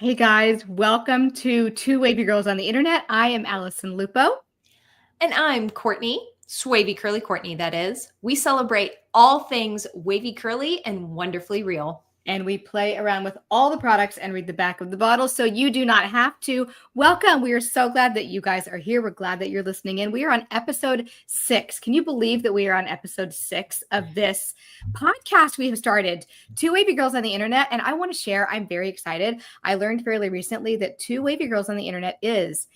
Hey guys, welcome to Two Wavy Girls on the Internet. I am Allison Lupo. And I'm Courtney, Swavy Curly Courtney, that is. We celebrate all things wavy curly and wonderfully real. And we play around with all the products and read the back of the bottle so you do not have to. Welcome. We are so glad that you guys are here. We're glad that you're listening in. We are on episode 6. Can you believe that we are on episode 6 of this podcast we have started, Two Wavy Girls on the Internet? And I want to share, I'm very excited. I learned fairly recently that Two Wavy Girls on the Internet is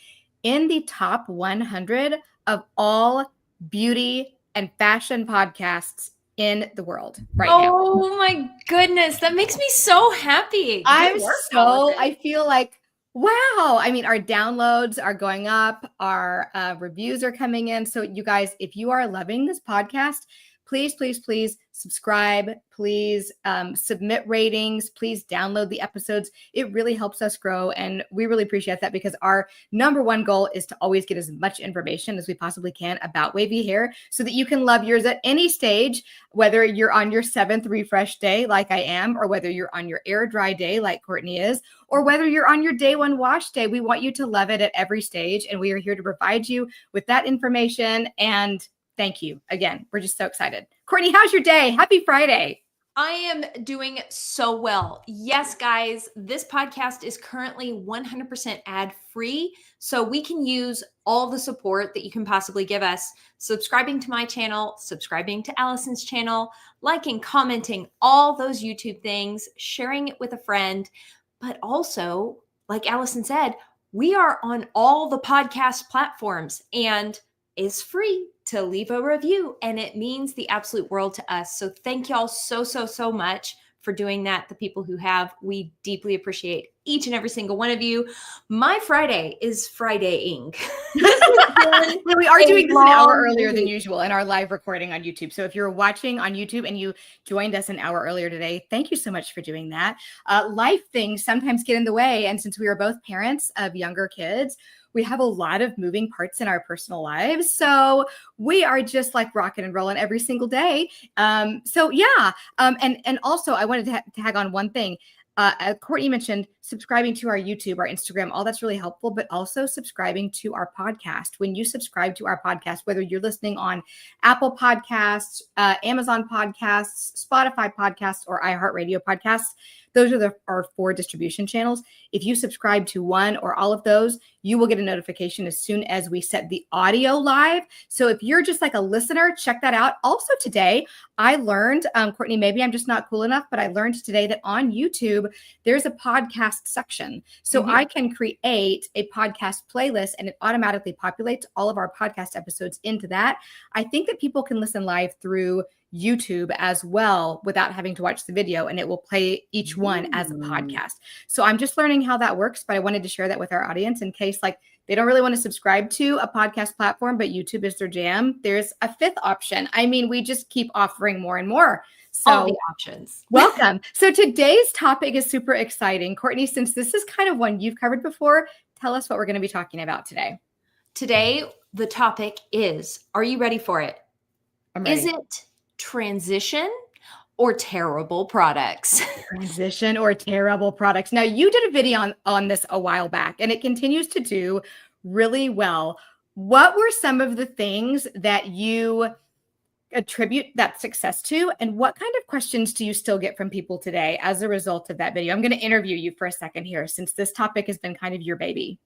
in the top 100 of all beauty and fashion podcasts in the world right now. Oh my goodness. That makes me so happy. I feel like, wow. I mean, our downloads are going up. Our reviews are coming in. So you guys, if you are loving this podcast, please, please, please subscribe. Please submit ratings. Please download the episodes. It really helps us grow. And we really appreciate that because our number one goal is to always get as much information as we possibly can about wavy hair so that you can love yours at any stage, whether you're on your 7th refresh day like I am, or whether you're on your air dry day like Courtney is, or whether you're on your day 1 wash day. We want you to love it at every stage. And we are here to provide you with that information. And thank you again. We're just so excited. Courtney, how's your day? Happy Friday. I am doing so well. Yes, guys, this podcast is currently 100% ad-free, so we can use all the support that you can possibly give us. Subscribing to my channel, subscribing to Allison's channel, liking, commenting, all those YouTube things, sharing it with a friend. But also, like Allison said, we are on all the podcast platforms and it's free to leave a review, and it means the absolute world to us. So thank y'all so much for doing that. The people who have, we deeply appreciate each and every single one of you. My Friday is Friday-ing. We are doing this an hour earlier than usual in our live recording on YouTube. So if you're watching on YouTube and you joined us an hour earlier today, thank you so much for doing that. Life things sometimes get in the way. And since we are both parents of younger kids, we have a lot of moving parts in our personal lives. So we are just like rocking and rolling every single day. And also I wanted to tag on one thing. Courtney mentioned subscribing to our YouTube, our Instagram, all that's really helpful, but also subscribing to our podcast. When you subscribe to our podcast, whether you're listening on Apple Podcasts, Amazon Podcasts, Spotify Podcasts, or iHeartRadio Podcasts, those are our 4 distribution channels. If you subscribe to one or all of those, you will get a notification as soon as we set the audio live. So if you're just like a listener, check that out. Also today, I learned, Courtney, maybe I'm just not cool enough, but I learned today that on YouTube, there's a podcast section. So I can create a podcast playlist and it automatically populates all of our podcast episodes into that. I think that people can listen live through YouTube as well without having to watch the video, and it will play each one as a podcast. So I'm just learning how that works, but I wanted to share that with our audience in case like they don't really want to subscribe to a podcast platform, but YouTube is their jam. There's a 5th option. I mean, we just keep offering more and more. So all the options. Welcome. So today's topic is super exciting. Courtney, since this is kind of one you've covered before, tell us what we're going to be talking about today. Today, the topic is, are you ready for it? I'm ready. Is it transition or terrible products? Transition or terrible products. Now, you did a video on this a while back, and it continues to do really well. What were some of the things that you attribute that success to, and what kind of questions do you still get from people today as a result of that video? I'm going to interview you for a second here, since this topic has been kind of your baby.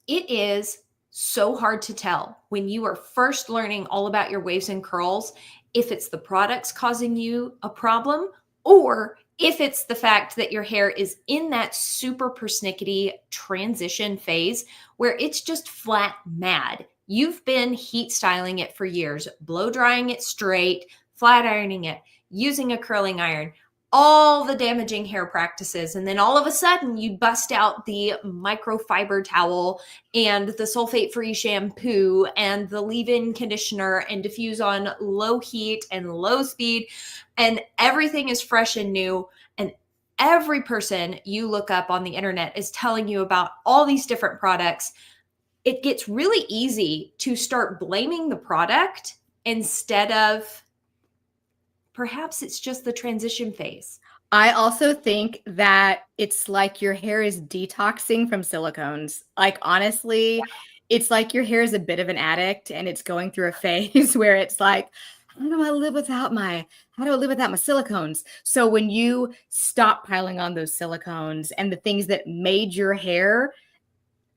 It is so hard to tell when you are first learning all about your waves and curls if it's the products causing you a problem or if it's the fact that your hair is in that super persnickety transition phase where it's just flat mad. You've been heat styling it for years, blow drying it straight, flat ironing it, using a curling iron, all the damaging hair practices. And then all of a sudden you bust out the microfiber towel and the sulfate-free shampoo and the leave-in conditioner and diffuse on low heat and low speed. And everything is fresh and new. And every person you look up on the internet is telling you about all these different products. It gets really easy to start blaming the product instead of perhaps it's just the transition phase. I also think that it's like your hair is detoxing from silicones. Like, honestly, it's like your hair is a bit of an addict and it's going through a phase where it's like, how do I live without my silicones? So when you stop piling on those silicones and the things that made your hair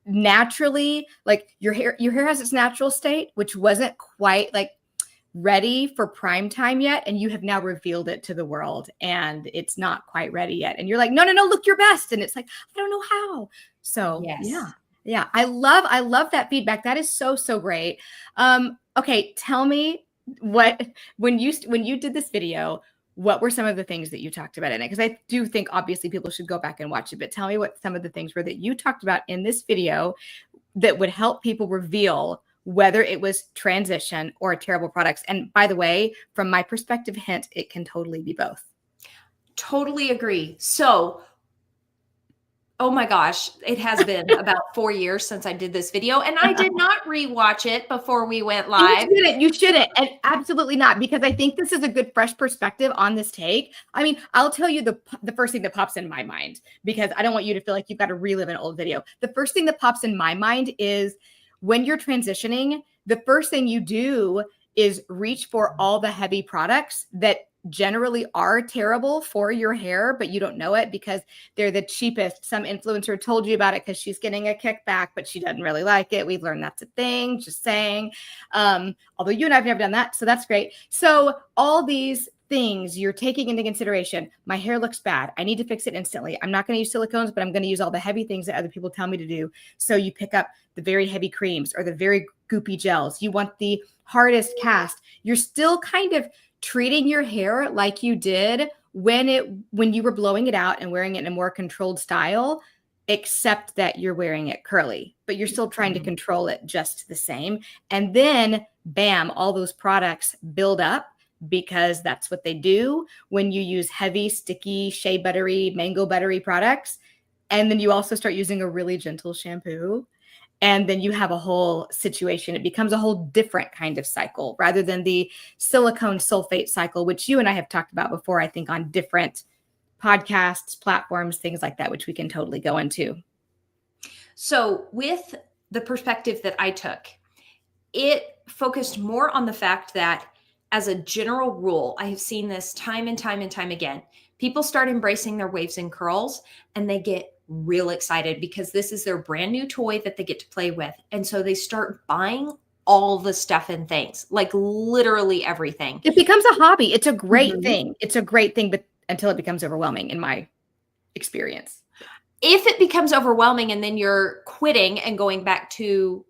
naturally, like your hair has its natural state, which wasn't quite like ready for prime time yet, and you have now revealed it to the world and it's not quite ready yet, and you're like, no, look your best, and it's like, I don't know how. So Yes. yeah, I love that feedback. That is so great. Okay, tell me, what when you did this video, what were some of the things that you talked about in it? Because I do think obviously people should go back and watch it, but tell me what some of the things were that you talked about in this video that would help people reveal whether it was transition or terrible products. And by the way, from my perspective, hint, it can totally be both. Totally agree. So, oh my gosh, it has been about 4 years since I did this video, and I did not rewatch it before we went live. You shouldn't, and absolutely not, because I think this is a good fresh perspective on this take. I mean, I'll tell you the first thing that pops in my mind, because I don't want you to feel like you've got to relive an old video. The first thing that pops in my mind is when you're transitioning, the first thing you do is reach for all the heavy products that generally are terrible for your hair, but you don't know it because they're the cheapest. Some influencer told you about it because she's getting a kickback, but she doesn't really like it. We've learned that's a thing, just saying. Although you and I have never done that, so that's great. So all these things you're taking into consideration. My hair looks bad. I need to fix it instantly. I'm not going to use silicones, but I'm going to use all the heavy things that other people tell me to do. So you pick up the very heavy creams or the very goopy gels. You want the hardest cast. You're still kind of treating your hair like you did when you were blowing it out and wearing it in a more controlled style, except that you're wearing it curly, but you're still trying to control it just the same. And then bam, all those products build up, because that's what they do when you use heavy, sticky, shea buttery, mango buttery products. And then you also start using a really gentle shampoo. And then you have a whole situation. It becomes a whole different kind of cycle rather than the silicone sulfate cycle, which you and I have talked about before, I think, on different podcasts, platforms, things like that, which we can totally go into. So with the perspective that I took, it focused more on the fact that, as a general rule, I have seen this time and time and time again. People start embracing their waves and curls and they get real excited because this is their brand new toy that they get to play with. And so they start buying all the stuff and things, like literally everything. It becomes a hobby. It's a great thing. It's a great thing, but until it becomes overwhelming, in my experience. If it becomes overwhelming and then you're quitting and going back to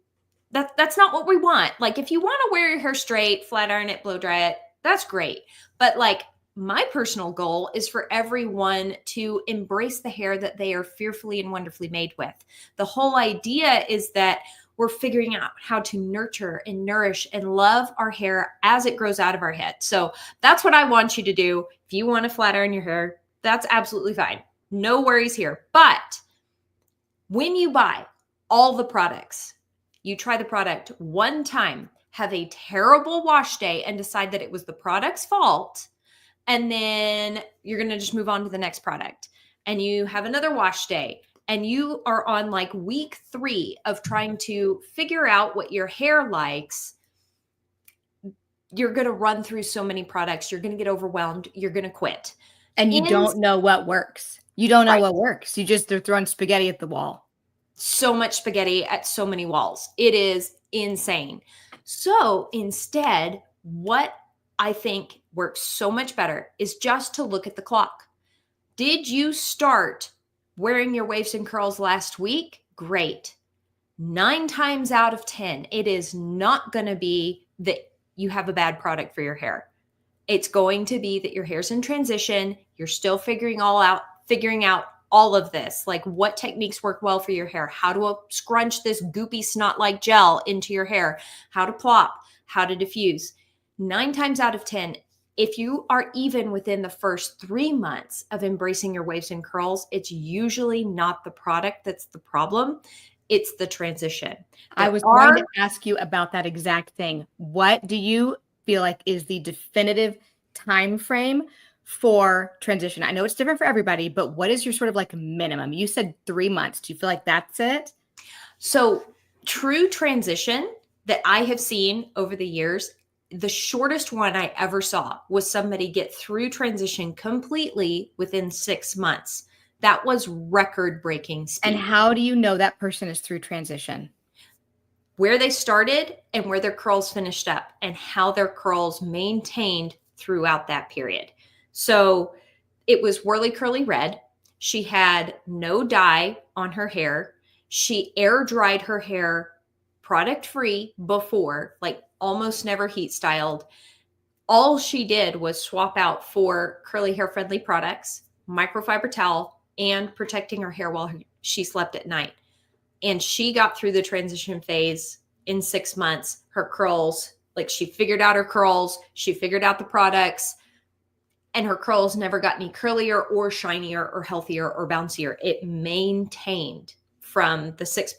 that's not what we want. Like, if you want to wear your hair straight, flat iron it, blow dry it, that's great. But like, my personal goal is for everyone to embrace the hair that they are fearfully and wonderfully made with. The whole idea is that we're figuring out how to nurture and nourish and love our hair as it grows out of our head. So that's what I want you to do. If you want to flat iron your hair, that's absolutely fine. No worries here. But when you buy all the products, you try the product one time, have a terrible wash day, and decide that it was the product's fault. And then you're going to just move on to the next product. And you have another wash day. And you are on like week 3 of trying to figure out what your hair likes. You're going to run through so many products. You're going to get overwhelmed. You're going to quit. And you don't know what works. You don't know what works. They're throwing spaghetti at the wall. So much spaghetti at so many walls. It is insane. So instead, what I think works so much better is just to look at the clock. Did you start wearing your waves and curls last week? Great. 9 times out of 10, it is not going to be that you have a bad product for your hair. It's going to be that your hair's in transition. You're still figuring out all of this, like what techniques work well for your hair, how to scrunch this goopy snot-like gel into your hair, how to plop, how to diffuse. 9 times out of 10, if you are even within the first 3 months of embracing your waves and curls, it's usually not the product that's the problem. It's the transition. I was going to ask you about that exact thing. What do you feel like is the definitive time frame for transition? I know it's different for everybody, but what is your sort of like minimum? You said 3 months. Do you feel like that's it? So true transition that I have seen over the years, the shortest one I ever saw was somebody get through transition completely within 6 months. That was record breaking speed. And how do you know that person is through transition? Where they started and where their curls finished up and how their curls maintained throughout that period. So it was whirly curly red. She had no dye on her hair. She air dried her hair product free before, like almost never heat styled. All she did was swap out 4 curly hair friendly products, microfiber towel, and protecting her hair while she slept at night. And she got through the transition phase in 6 months. Her curls, like she figured out her curls, she figured out the products, and her curls never got any curlier or shinier or healthier or bouncier. It maintained from the 6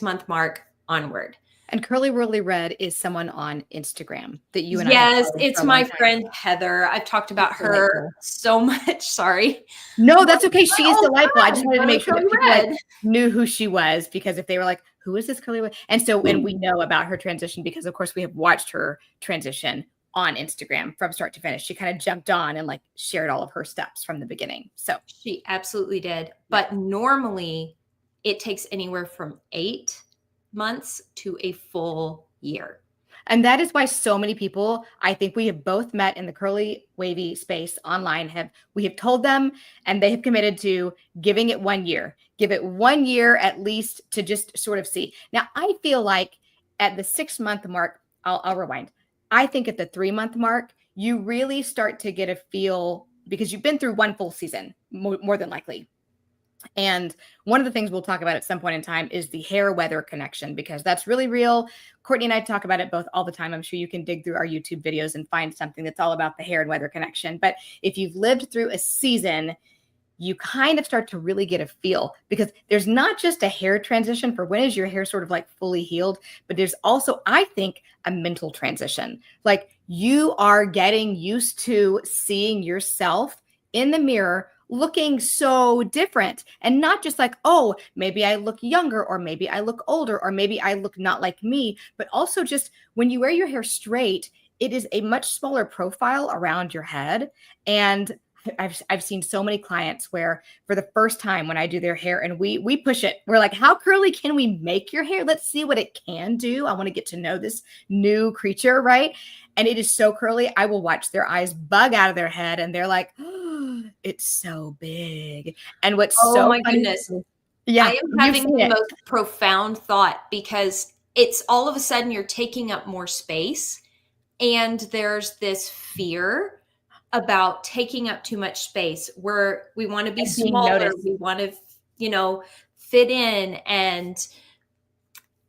month mark onward. And Curly Whirly Red is someone on Instagram that you and Yes, it's my friend Heather. I've talked about her so much. Sorry. No, that's okay. She is delightful. I just wanted to make sure that people like knew who she was, because if they were like, who is this Curly Red? And so, and we know about her transition because of course we have watched her transition on Instagram from start to finish. She kind of jumped on and like shared all of her steps from the beginning. So she absolutely did. But normally it takes anywhere from 8 months to a full year. And that is why so many people, I think we have both met in the curly wavy space online, we have told them, and they have committed to giving it 1 year. Give it 1 year at least to just sort of see. Now, I feel like at the 6 month mark, I'll rewind. I think at the 3 month mark, you really start to get a feel, because you've been through 1 full season, more than likely. And one of the things we'll talk about at some point in time is the hair weather connection, because that's really real. Courtney and I talk about it both all the time. I'm sure you can dig through our YouTube videos and find something that's all about the hair and weather connection. But if you've lived through a season, you kind of start to really get a feel, because there's not just a hair transition for when is your hair sort of like fully healed, but there's also, I think, a mental transition. Like you are getting used to seeing yourself in the mirror looking so different, and not just like, oh, maybe I look younger, or maybe I look older, or maybe I look not like me, but also just when you wear your hair straight, it is a much smaller profile around your head. And I've seen so many clients where for the first time when I do their hair and we push it, we're like, how curly can we make your hair? Let's see what it can do. I want to get to know this new creature, right? And it is so curly. I will watch their eyes bug out of their head and they're like, oh, it's so big. And what's so my goodness. Yeah, I am having the most profound thought, because it's all of a sudden you're taking up more space, and there's this fear about taking up too much space where we want to be smaller. We want to, fit in. And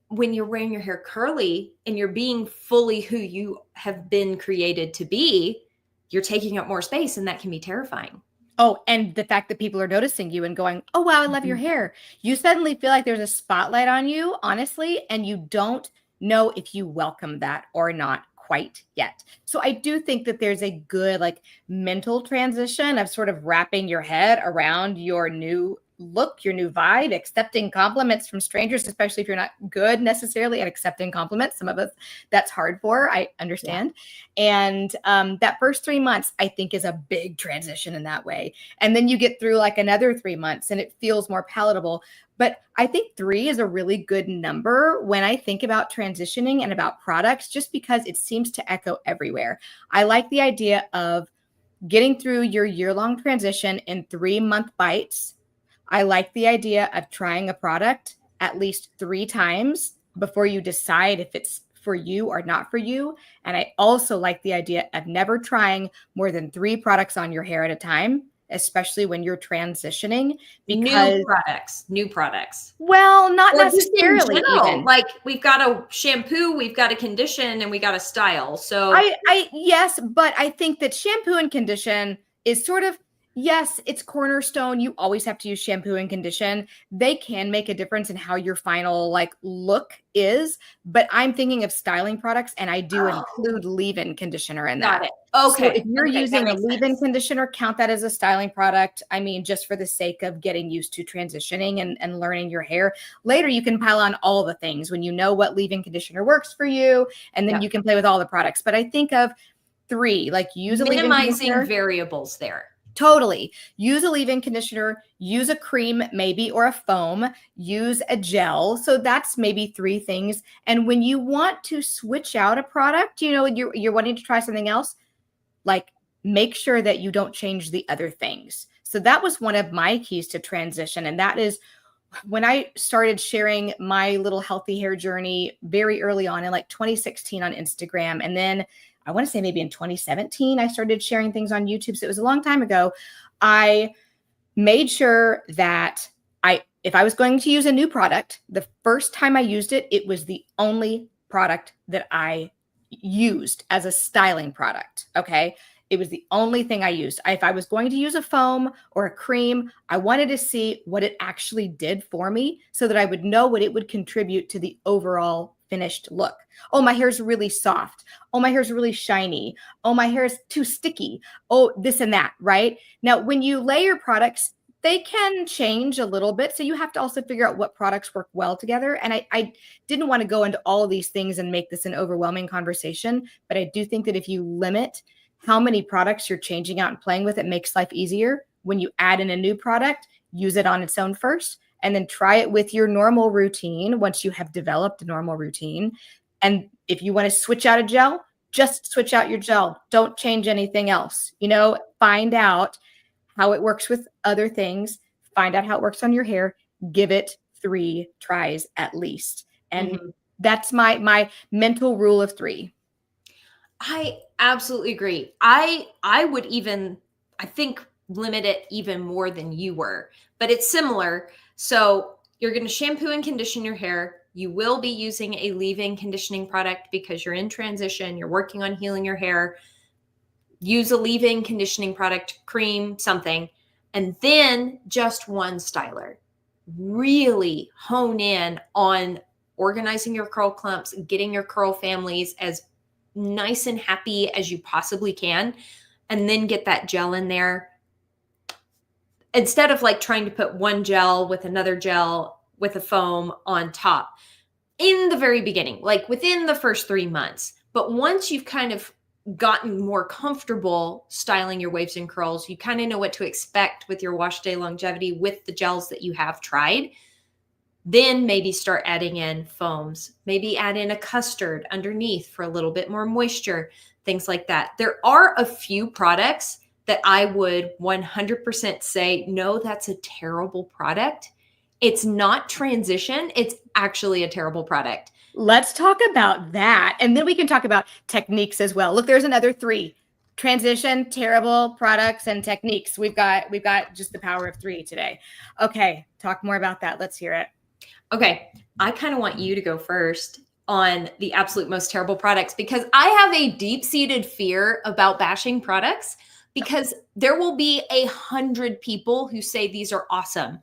when you're wearing your hair curly and you're being fully who you have been created to be, you're taking up more space, and that can be terrifying. Oh, and the fact that people are noticing you and going, oh, wow, I love your hair. You suddenly feel like there's a spotlight on you, honestly, and you don't know if you welcome that or not quite yet. So I do think that there's a good like mental transition of sort of wrapping your head around your new look, your new vibe, accepting compliments from strangers, especially if you're not good necessarily at accepting compliments. Some of us, that's hard for, I understand. Yeah. And that first 3 months, I think, is a big transition in that way. And then you get through like another 3 months and it feels more palatable. But I think 3 is a really good number when I think about transitioning and about products, just because it seems to echo everywhere. I like the idea of getting through your year-long transition in 3 month bites. I like the idea of trying a product at least 3 times before you decide if it's for you or not for you. And I also like the idea of never trying more than 3 products on your hair at a time, especially when you're transitioning, because new products. Well, not necessarily even. Like we've got a shampoo, we've got a condition, and we got a style. So I yes, but I think that shampoo and condition is sort of, Yes, it's cornerstone. You always have to use shampoo and condition. They can make a difference in how your final like look is, but I'm thinking of styling products and I do Oh, include leave-in conditioner in got that. it. So if Okay. you're Okay. That using a makes leave-in sense. conditioner, count that as a styling product. I mean, just for the sake of getting used to transitioning and learning your hair. Later, you can pile on all the things when you know what leave-in conditioner works for you, and then Yep. you can play with all the products. But I think of three, like use a leave-in Minimizing conditioner. variables there. Totally. Use a leave-in conditioner, use a cream maybe or a foam, use a gel. So that's maybe three things. And when you want to switch out a product, you're wanting to try something else, like make sure that you don't change the other things. So that was one of my keys to transition. And that is when I started sharing my little healthy hair journey very early on in like 2016 on Instagram. And then I want to say maybe in 2017, I started sharing things on YouTube. So it was a long time ago. I made sure that if I was going to use a new product, the first time I used it, it was the only product that I used as a styling product. Okay. It was the only thing I used. If I was going to use a foam or a cream, I wanted to see what it actually did for me so that I would know what it would contribute to the overall finished look. Oh, my hair's really soft. Oh, my hair's really shiny. Oh, my hair is too sticky. Oh, this and that, right? Now, when you layer products, they can change a little bit. So you have to also figure out what products work well together. And I didn't want to go into all of these things and make this an overwhelming conversation. But I do think that if you limit how many products you're changing out and playing with, it makes life easier. When you add in a new product, use it on its own first, and then try it with your normal routine once you have developed a normal routine. And if you want to switch out a gel, just switch out your gel. Don't change anything else. Find out how it works with other things, find out how it works on your hair, give it 3 tries at least. And Mhm. that's my mental rule of 3. I absolutely agree. I would even, I think, limit it even more than you were, but it's similar. So you're going to shampoo and condition your hair. You will be using a leave-in conditioning product because you're in transition. You're working on healing your hair. Use a leave-in conditioning product, cream, something, and then just one styler. Really hone in on organizing your curl clumps, getting your curl families as nice and happy as you possibly can, and then get that gel in there. Instead of like trying to put one gel with another gel with a foam on top in the very beginning, like within the first 3 months. But once you've kind of gotten more comfortable styling your waves and curls, you kind of know what to expect with your wash day longevity with the gels that you have tried. Then maybe start adding in foams, maybe add in a custard underneath for a little bit more moisture, things like that. There are a few products that I would 100% say, no, that's a terrible product. It's not transition, it's actually a terrible product. Let's talk about that. And then we can talk about techniques as well. Look, there's another 3. Transition, terrible products, and techniques. We've got just the power of 3 today. Okay, talk more about that. Let's hear it. Okay, I kind of want you to go first on the absolute most terrible products because I have a deep-seated fear about bashing products because there will be 100 people who say these are awesome.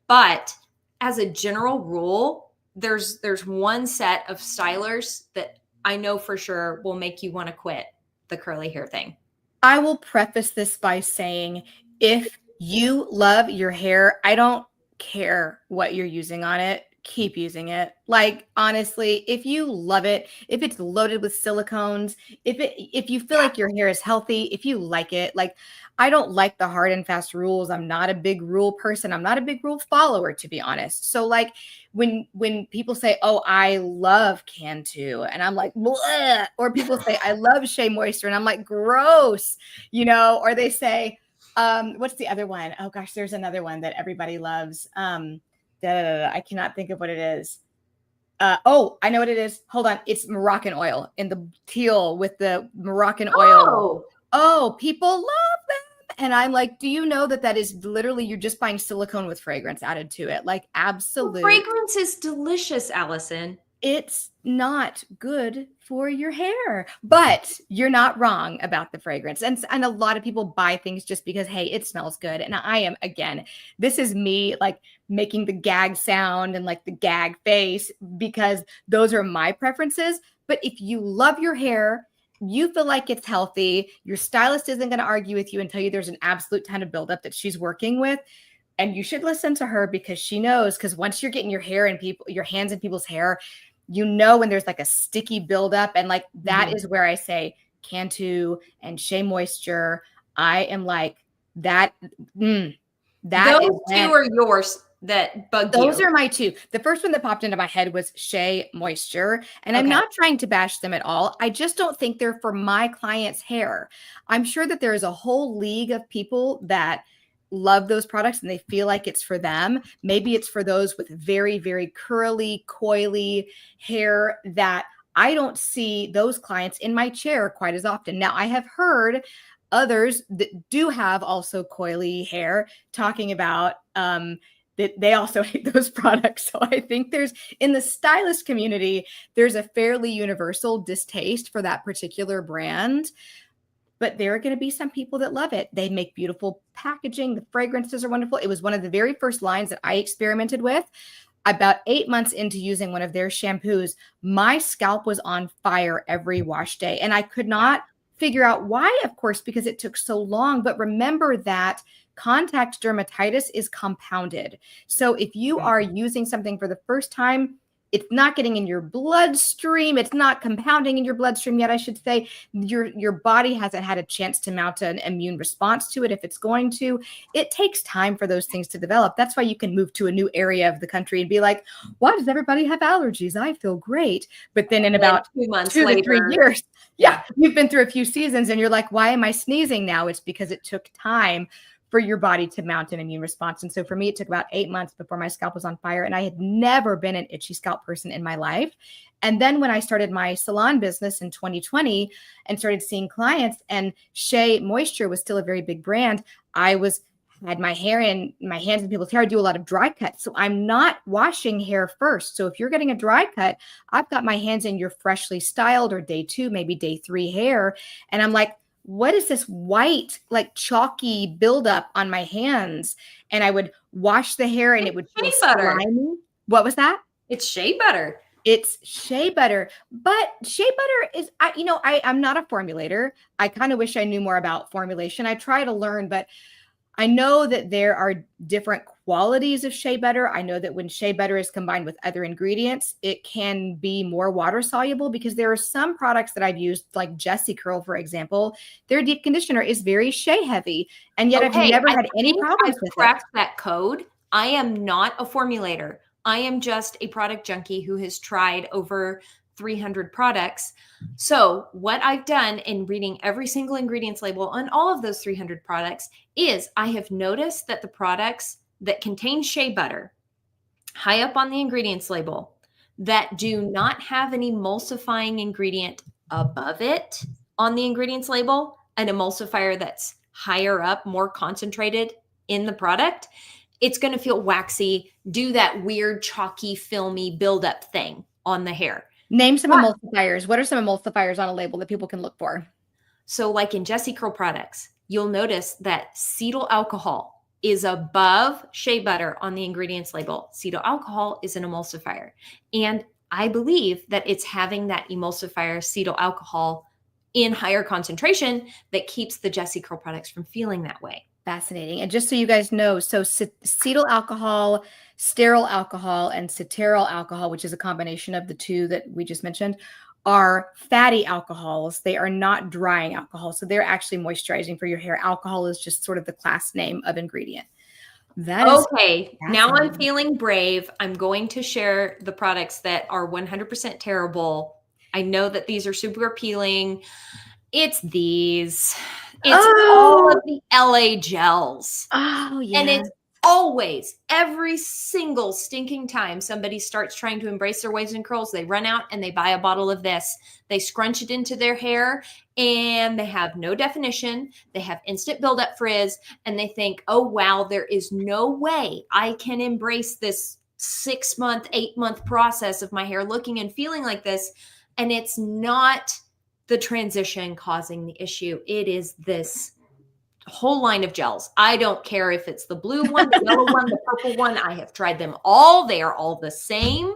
But as a general rule, there's one set of stylers that I know for sure will make you want to quit the curly hair thing. I will preface this by saying if you love your hair, I don't care what you're using on it. Keep using it. Like honestly, if you love it, if it's loaded with silicones, if you feel like your hair is healthy, if you like it, like I don't like the hard and fast rules. I'm not a big rule person. I'm not a big rule follower, to be honest. So like when people say, "Oh, I love Cantu," and I'm like, bleh, or people say, "I love Shea Moisture," and I'm like, gross, or they say, what's the other one? Oh gosh, there's another one that everybody loves. I cannot think of what it is. Oh, I know what it is. Hold on. It's Moroccan oil in the teal with the Moroccan oil. Oh, people love them. And I'm like, do you know that is literally, you're just buying silicone with fragrance added to it? Like absolute. Fragrance is delicious, Allison. it's not good for your hair, but you're not wrong about the fragrance. And a lot of people buy things just because, hey, it smells good. And I am, again, this is me like making the gag sound and like the gag face because those are my preferences. But if you love your hair, you feel like it's healthy, your stylist isn't going to argue with you and tell you there's an absolute ton of buildup that she's working with. And you should listen to her because she knows, because once you're getting your hands in people's hair, you know when there's like a sticky buildup, and like that is where I say Cantu and Shea Moisture. I am like that. That those two are yours that bug you. Those are my two. The first one that popped into my head was Shea Moisture, and I'm not trying to bash them at all. I just don't think they're for my client's hair. I'm sure that there is a whole league of people that love those products and they feel like it's for them. Maybe it's for those with very, very curly, coily hair that I don't see those clients in my chair quite as often. Now, I have heard others that do have also coily hair talking about that they also hate those products. So I think there's, in the stylist community, there's a fairly universal distaste for that particular brand. But there are going to be some people that love it. They make beautiful packaging. The fragrances are wonderful. It was one of the very first lines that I experimented with. About 8 months into using one of their shampoos, my scalp was on fire every wash day. And I could not figure out why, of course, because it took so long. But remember that contact dermatitis is compounded. So if you are using something for the first time, it's not getting in your bloodstream. It's not compounding in your bloodstream yet, I should say. Your body hasn't had a chance to mount an immune response to it if it's going to. It takes time for those things to develop. That's why you can move to a new area of the country and be like, why does everybody have allergies? I feel great. But then in about 2 months 2 later, to 3 years, you've been through a few seasons and you're like, why am I sneezing now? It's because it took time for your body to mount an immune response. And so for me, it took about 8 months before my scalp was on fire. And I had never been an itchy scalp person in my life. And then when I started my salon business in 2020 and started seeing clients, and Shea Moisture was still a very big brand, had my hands in people's hair. I do a lot of dry cuts. So I'm not washing hair first. So if you're getting a dry cut, I've got my hands in your freshly styled or day 2, maybe day 3 hair. And I'm like, what is this white, like chalky buildup on my hands? And I would wash the hair and it would feel slimy. What was that? It's shea butter. It's shea butter. But shea butter is, I'm not a formulator. I kind of wish I knew more about formulation. I try to learn, but I know that there are different qualities of shea butter. I know that when shea butter is combined with other ingredients, it can be more water soluble, because there are some products that I've used, like Jessie Curl, for example. Their deep conditioner is very shea heavy. And yet I've never had any problems with it. I've cracked that code. I am not a formulator. I am just a product junkie who has tried over 300 products. So what I've done in reading every single ingredients label on all of those 300 products is I have noticed that the products that contain shea butter high up on the ingredients label that do not have an emulsifying ingredient above it on the ingredients label, an emulsifier that's higher up, more concentrated in the product, it's going to feel waxy, do that weird chalky filmy buildup thing on the hair. Name some emulsifiers. What are some emulsifiers on a label that people can look for? So like in Jessie Curl products, you'll notice that cetyl alcohol is above shea butter on the ingredients label. Cetyl alcohol is an emulsifier. And I believe that it's having that emulsifier cetyl alcohol in higher concentration that keeps the Jessie Curl products from feeling that way. Fascinating. And just so you guys know, so cetyl alcohol, stearyl alcohol, and ceteryl alcohol, which is a combination of the two that we just mentioned, are fatty alcohols. They are not drying alcohol. So they're actually moisturizing for your hair. Alcohol is just sort of the class name of ingredient. Okay, now I'm feeling brave. I'm going to share the products that are 100% terrible. I know that these are super appealing. It's these. It's all of the LA gels. Oh, yeah. And it's always, every single stinking time somebody starts trying to embrace their waves and curls, they run out and they buy a bottle of this. They scrunch it into their hair and they have no definition. They have instant buildup frizz and they think, oh, wow, there is no way I can embrace this 6-month, 8-month process of my hair looking and feeling like this. And it's not the transition causing the issue. It is this whole line of gels. I don't care if it's the blue one, the yellow one, the purple one. I have tried them all. They are all the same.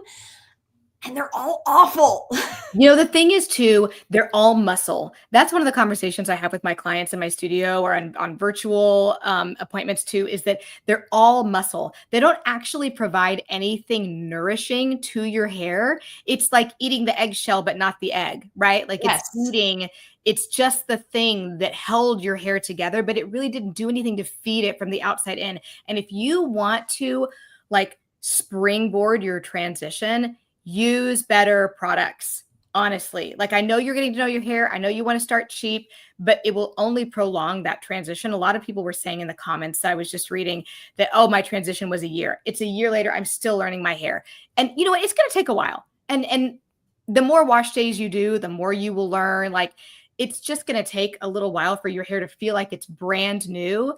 And they're all awful. The thing is too, they're all muscle. That's one of the conversations I have with my clients in my studio or on virtual appointments too, is that they're all muscle. They don't actually provide anything nourishing to your hair. It's like eating the eggshell, but not the egg, right? Like it's just the thing that held your hair together, but it really didn't do anything to feed it from the outside in. And if you want to like springboard your transition, use better products. Honestly, like I know you're getting to know your hair. I know you want to start cheap, but it will only prolong that transition. A lot of people were saying in the comments that I was just reading that, oh, my transition was a year. It's a year later. I'm still learning my hair. And you know what? It's going to take a while. And the more wash days you do, the more you will learn. Like it's just going to take a little while for your hair to feel like it's brand new.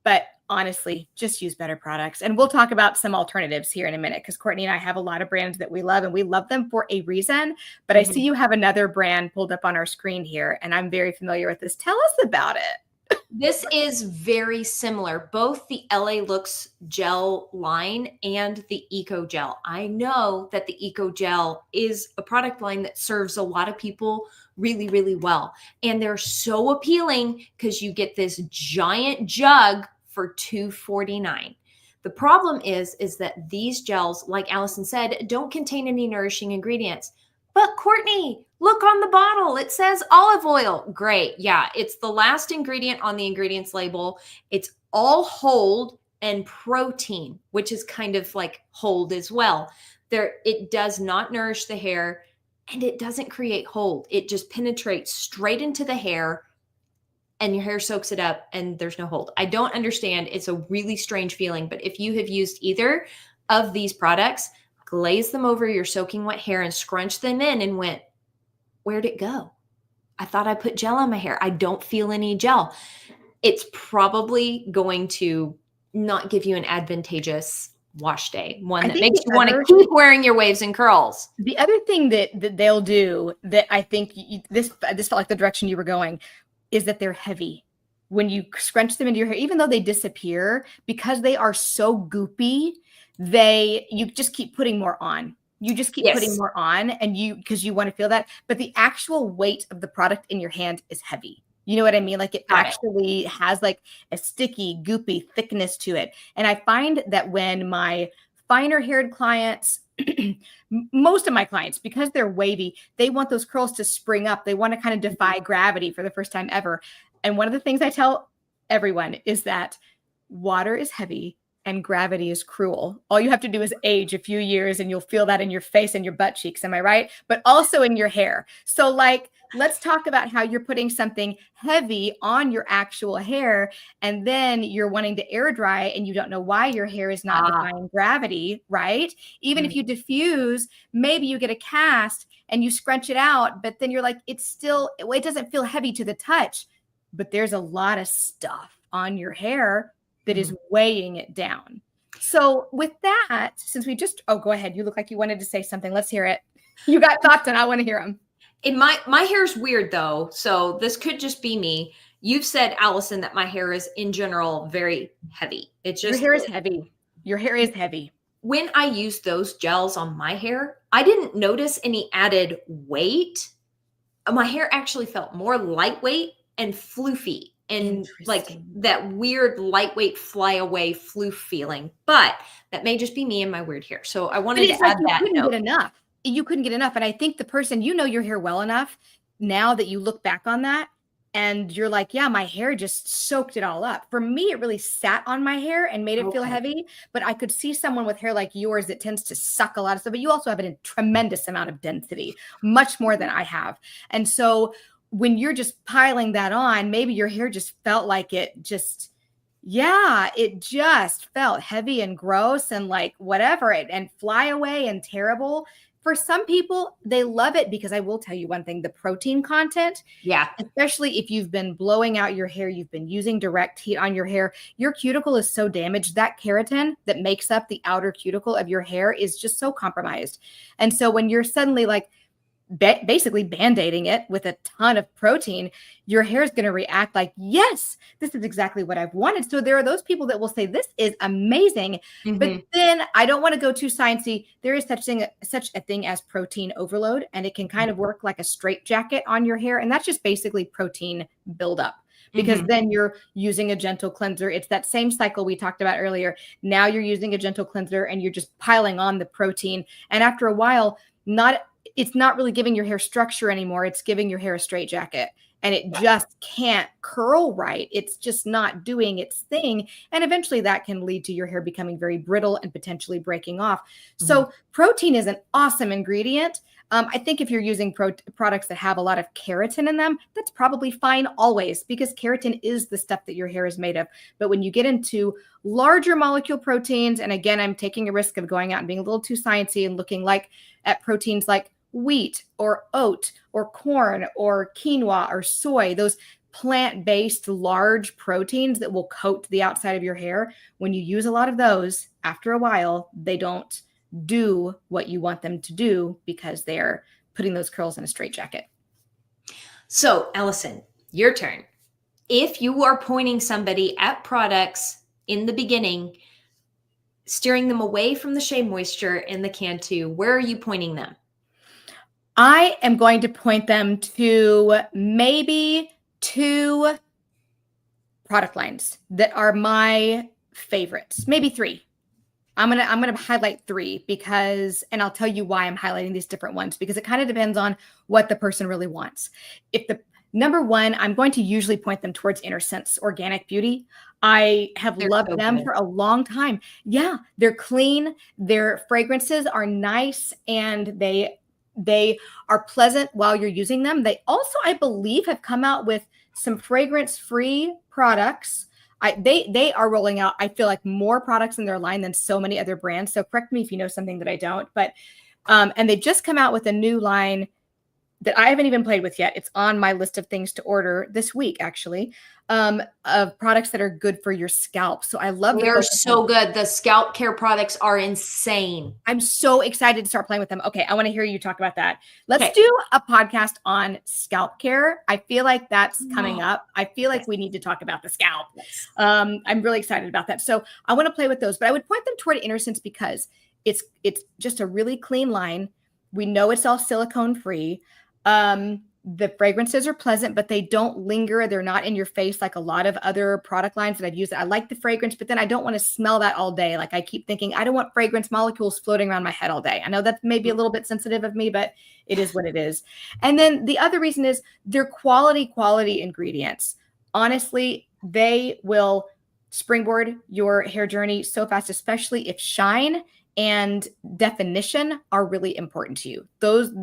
But honestly, just use better products. And we'll talk about some alternatives here in a minute because Courtney and I have a lot of brands that we love and we love them for a reason. But I see you have another brand pulled up on our screen here and I'm very familiar with this. Tell us about it. This is very similar, both the LA Looks gel line and the Eco Gel. I know that the Eco Gel is a product line that serves a lot of people really, really well. And they're so appealing because you get this giant jug for $2.49. The problem is that these gels, like Allison said, don't contain any nourishing ingredients. But Courtney, look on the bottle. It says olive oil. Great. Yeah, it's the last ingredient on the ingredients label. It's all hold and protein, which is kind of like hold as well. It does not nourish the hair and it doesn't create hold. It just penetrates straight into the hair and your hair soaks it up and there's no hold. I don't understand. It's a really strange feeling, but if you have used either of these products, glaze them over your soaking wet hair and scrunch them in and went, where'd it go? I thought I put gel on my hair. I don't feel any gel. It's probably going to not give you an advantageous wash day, one that makes you want to keep wearing your waves and curls. The other thing that they'll do that I think this felt like the direction you were going is that they're heavy. When you scrunch them into your hair, even though they disappear, because they are so goopy, you just keep putting more on. You just keep putting more on because you want to feel that. But the actual weight of the product in your hand is heavy. You know what I mean? Like it actually has like a sticky, goopy thickness to it. And I find that when my finer haired clients, most of my clients, because they're wavy, they want those curls to spring up. They want to kind of defy gravity for the first time ever. And one of the things I tell everyone is that water is heavy and gravity is cruel. All you have to do is age a few years and you'll feel that in your face and your butt cheeks. Am I right? But also in your hair. So like, let's talk about how you're putting something heavy on your actual hair and then you're wanting to air dry and you don't know why your hair is not defying gravity, right? Even if you diffuse, maybe you get a cast and you scrunch it out, but then you're like, it doesn't feel heavy to the touch, but there's a lot of stuff on your hair that is weighing it down. So with that, since we go ahead. You look like you wanted to say something. Let's hear it. You got thoughts and I want to hear them. My hair's weird though. So this could just be me. You've said, Allison, that my hair is in general very heavy. It's just your hair is heavy. Your hair is heavy. When I use those gels on my hair, I didn't notice any added weight. My hair actually felt more lightweight and floofy. And like that weird lightweight fly away floof feeling, but that may just be me and my weird hair. So I wanted to add that. You couldn't get enough. And I think the person, your hair well enough now that you look back on that and you're like, yeah, my hair just soaked it all up. For me, it really sat on my hair and made it feel heavy, but I could see someone with hair like yours that tends to suck a lot of stuff, but you also have a tremendous amount of density, much more than I have. And so when you're just piling that on, maybe your hair just felt like it just, Yeah, it just felt heavy and gross and like whatever and fly away and terrible. For some people, they love it because I will tell you one thing, the protein content, Yeah. especially if you've been blowing out your hair, you've been using direct heat on your hair, your cuticle is so damaged. That keratin that makes up the outer cuticle of your hair is just so compromised. And so when you're suddenly like basically band-aiding it with a ton of protein, your hair is going to react like, yes, this is exactly what I've wanted. So there are those people that will say, this is amazing. But then I don't want to go too sciencey. There is such a thing as protein overload, and it can kind of work like a straitjacket on your hair. And that's just basically protein buildup. Because then you're using a gentle cleanser. It's that same cycle we talked about earlier. Now you're using a gentle cleanser and you're just piling on the protein. And after a while, it's not really giving your hair structure anymore. It's giving your hair a straitjacket, and it just can't curl right. It's just not doing its thing. And eventually that can lead to your hair becoming very brittle and potentially breaking off. So protein is an awesome ingredient. I think if you're using products that have a lot of keratin in them, that's probably fine always, because keratin is the stuff that your hair is made of. But when you get into larger molecule proteins, and again, I'm taking a risk of going out and being a little too sciencey and looking at proteins like wheat or oat or corn or quinoa or soy, those plant-based large proteins that will coat the outside of your hair. When you use a lot of those, after a while, they don't do what you want them to do because they're putting those curls in a straitjacket. So, Allison, your turn. If you are pointing somebody at products in the beginning, steering them away from the Shea Moisture in the Cantu, where are you pointing them? I am going to point them to maybe 2 product lines that are my favorites, maybe 3. I'm gonna highlight 3 because, and I'll tell you why I'm highlighting these different ones, because it kind of depends on what the person really wants. If the number 1, I'm going to usually point them towards Inner Sense Organic Beauty. I have loved them for a long time. Yeah, they're clean. Their fragrances are nice, and they are pleasant while you're using them. They also, I believe, have come out with some fragrance-free products. They are rolling out, I feel like, more products in their line than so many other brands. So correct me if you know something that I don't. But and they've just come out with a new line that I haven't even played with yet. It's on my list of things to order this week, actually, of products that are good for your scalp. So I love They're so good. The scalp care products are insane. I'm so excited to start playing with them. Okay, I want to hear you talk about that. Let's do a podcast on scalp care. I feel like that's coming up. I feel like we need to talk about the scalp. I'm really excited about that. So I want to play with those, but I would point them toward Inner Sense because it's just a really clean line. We know it's all silicone free. The fragrances are pleasant, but they don't linger. They're not in your face like a lot of other product lines that I've used. I like the fragrance, but then I don't want to smell that all day. Like I keep thinking, I don't want fragrance molecules floating around my head all day. I know that's maybe a little bit sensitive of me, but it is what it is. And then the other reason is they're quality ingredients. Honestly, they will springboard your hair journey so fast, especially if shine and definition are really important to you.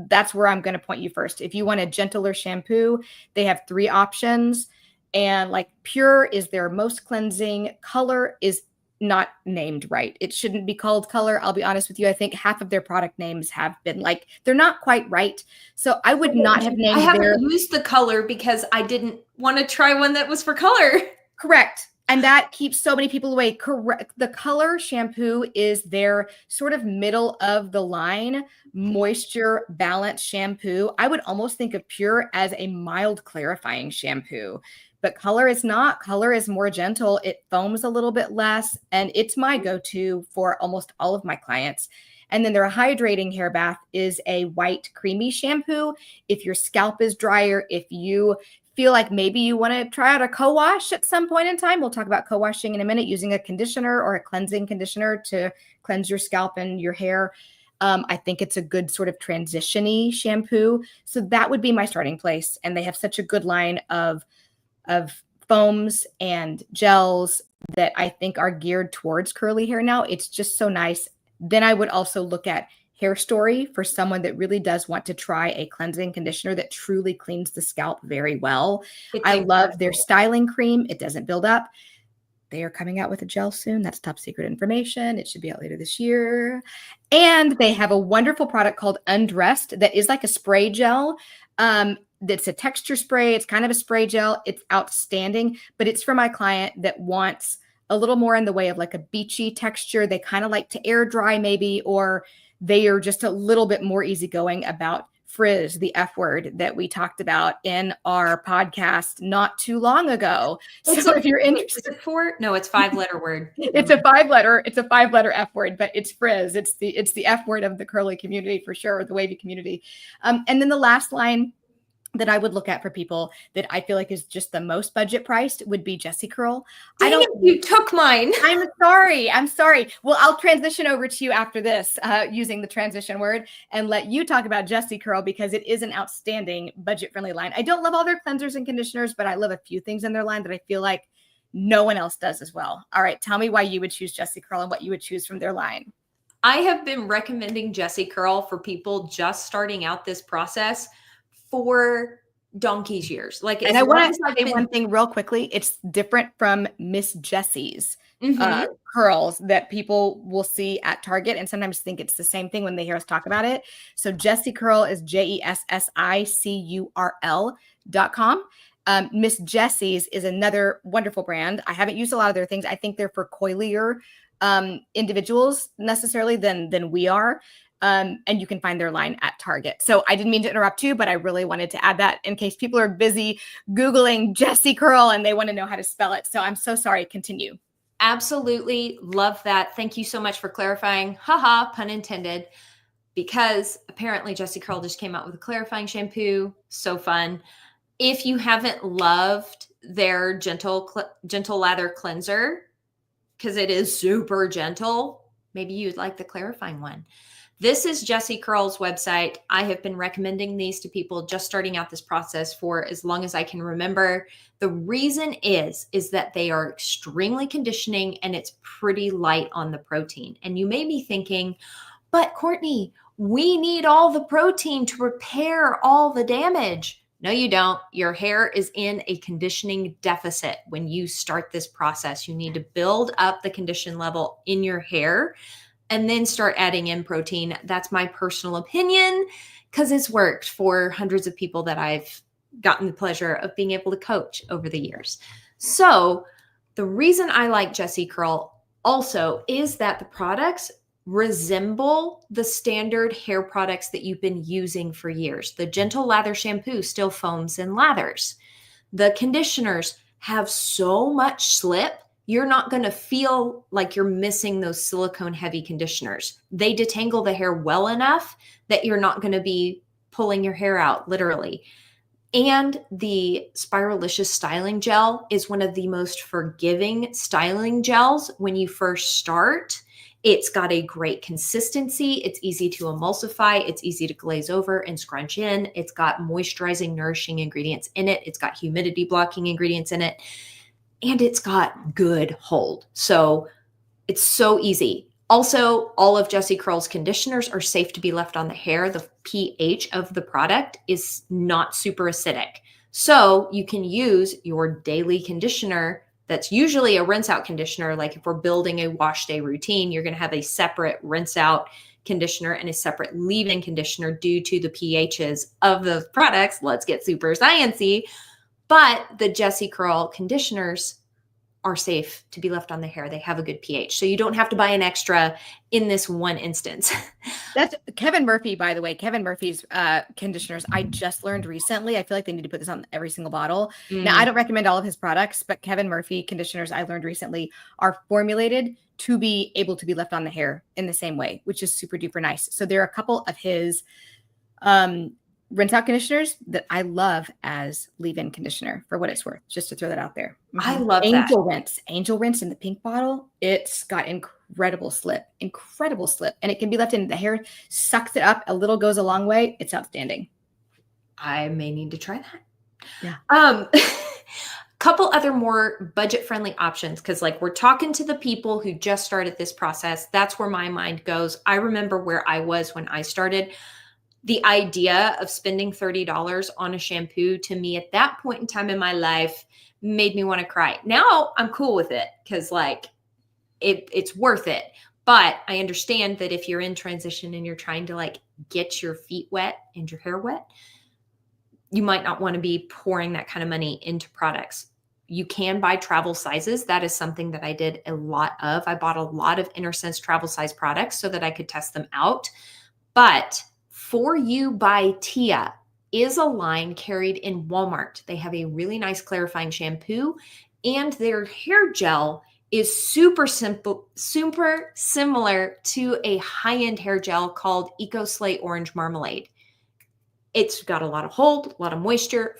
That's where I'm going to point you first. If you want a gentler shampoo, they have 3 options, and like Pure is their most cleansing. Color is not named right. It shouldn't be called Color. I'll be honest with you. I think half of their product names have been like, they're not quite right. So I would not have named. I haven't used the Color because I didn't want to try one that was for color. Correct. And that keeps so many people away. Correct. The Color shampoo is their sort of middle of the line moisture balance shampoo. I would almost think of Pure as a mild clarifying shampoo, but Color is not. Color is more gentle. It foams a little bit less, and it's my go-to for almost all of my clients. And then their hydrating hair bath is a white creamy shampoo. If your scalp is drier, if you feel like maybe you want to try out a co-wash at some point in time. We'll talk about co-washing in a minute, using a conditioner or a cleansing conditioner to cleanse your scalp and your hair. I think it's a good sort of transition-y shampoo. So that would be my starting place. And they have such a good line of foams and gels that I think are geared towards curly hair now. It's just so nice. Then I would also look at Hair Story for someone that really does want to try a cleansing conditioner that truly cleans the scalp very well. I love their styling cream. It doesn't build up. They are coming out with a gel soon. That's top secret information. It should be out later this year. And they have a wonderful product called Undressed that is like a spray gel. That's a texture spray. It's kind of a spray gel. It's outstanding, but it's for my client that wants a little more in the way of like a beachy texture. They kind of like to air dry maybe, or they are just a little bit more easygoing about frizz, the F word that we talked about in our podcast not too long ago. So if you're interested, no, it's 5-letter word. It's a 5-letter F word, but it's frizz. It's the F word of the curly community for sure, or the wavy community. And then the last line that I would look at for people that I feel like is just the most budget priced would be Jessie Curl. You took mine. I'm sorry. Well, I'll transition over to you after this using the transition word and let you talk about Jessie Curl because it is an outstanding budget friendly line. I don't love all their cleansers and conditioners, but I love a few things in their line that I feel like no one else does as well. All right. Tell me why you would choose Jessie Curl and what you would choose from their line. I have been recommending Jessie Curl for people just starting out this process for donkey's years. And I want to say one thing real quickly. It's different from Miss Jessie's curls that people will see at Target and sometimes think it's the same thing when they hear us talk about it. So Jessie Curl is JESSICURL.com. Miss Jessie's is another wonderful brand. I haven't used a lot of their things. I think they're for coilier individuals necessarily than we are. And you can find their line at Target. So I didn't mean to interrupt you, but I really wanted to add that in case people are busy Googling Jessie Curl and they want to know how to spell it. So I'm so sorry. Continue. Absolutely love that. Thank you so much for clarifying. Haha, pun intended. Because apparently Jessie Curl just came out with a clarifying shampoo. So fun. If you haven't loved their gentle lather cleanser, because it is super gentle, maybe you'd like the clarifying one. This is Jessie Curl's website. I have been recommending these to people just starting out this process for as long as I can remember. The reason is that they are extremely conditioning and it's pretty light on the protein. And you may be thinking, but Courtney, we need all the protein to repair all the damage. No, you don't. Your hair is in a conditioning deficit when you start this process. You need to build up the condition level in your hair and then start adding in protein. That's my personal opinion because it's worked for hundreds of people that I've gotten the pleasure of being able to coach over the years. So the reason I like Jessie Curl also is that the products resemble the standard hair products that you've been using for years. The gentle lather shampoo still foams and lathers. The conditioners have so much slip, you're not going to feel like you're missing those silicone heavy conditioners. They detangle the hair well enough that you're not going to be pulling your hair out, literally. And the Spiralicious styling gel is one of the most forgiving styling gels when you first start. It's got a great consistency. It's easy to emulsify. It's easy to glaze over and scrunch in. It's got moisturizing, nourishing ingredients in it. It's got humidity blocking ingredients in it. And it's got good hold. So it's so easy. Also, all of Jessie Curl's conditioners are safe to be left on the hair. The pH of the product is not super acidic. So you can use your daily conditioner that's usually a rinse out conditioner. Like if we're building a wash day routine, you're going to have a separate rinse out conditioner and a separate leave-in conditioner due to the pHs of those products. Let's get super sciencey. But the Jessie Curl conditioners are safe to be left on the hair. They have a good pH. So you don't have to buy an extra in this one instance. That's Kevin Murphy, by the way. Kevin Murphy's conditioners, I just learned recently. I feel like they need to put this on every single bottle. Now, I don't recommend all of his products, but Kevin Murphy conditioners, I learned recently, are formulated to be able to be left on the hair in the same way, which is super duper nice. So there are a couple of his rinse out conditioners that I love as leave-in conditioner for what it's worth, just to throw that out there. I love that. Angel Rinse in the pink bottle. It's got incredible slip. And it can be left in the hair, sucks it up. A little goes a long way. It's outstanding. I may need to try that. Yeah. Couple other more budget-friendly options, because like we're talking to the people who just started this process. That's where my mind goes. I remember where I was when I started. the idea of spending $30 on a shampoo to me at that point in time in my life made me want to cry. Now I'm cool with it because like it's worth it. But I understand that if you're in transition and you're trying to like get your feet wet and your hair wet, you might not want to be pouring that kind of money into products. You can buy travel sizes. That is something that I did a lot of. I bought a lot of InnerSense travel size products so that I could test them out. But For You by Tia is a line carried in Walmart. They have a really nice clarifying shampoo, and their hair gel is super similar to a high-end hair gel called Eco Slay Orange Marmalade. It's got a lot of hold, a lot of moisture.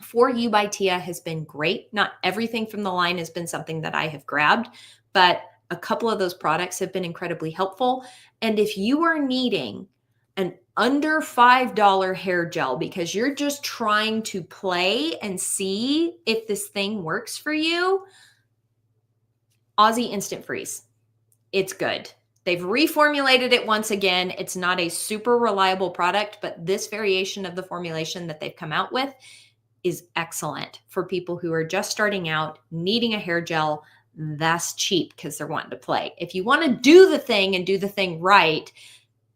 For You by Tia has been great. Not everything from the line has been something that I have grabbed, but a couple of those products have been incredibly helpful. And if you are needing an under $5 hair gel because you're just trying to play and see if this thing works for you, Aussie Instant Freeze. It's good. They've reformulated it once again. It's not a super reliable product, but this variation of the formulation that they've come out with is excellent for people who are just starting out, needing a hair gel. That's cheap because they're wanting to play. If you want to do the thing and do the thing right,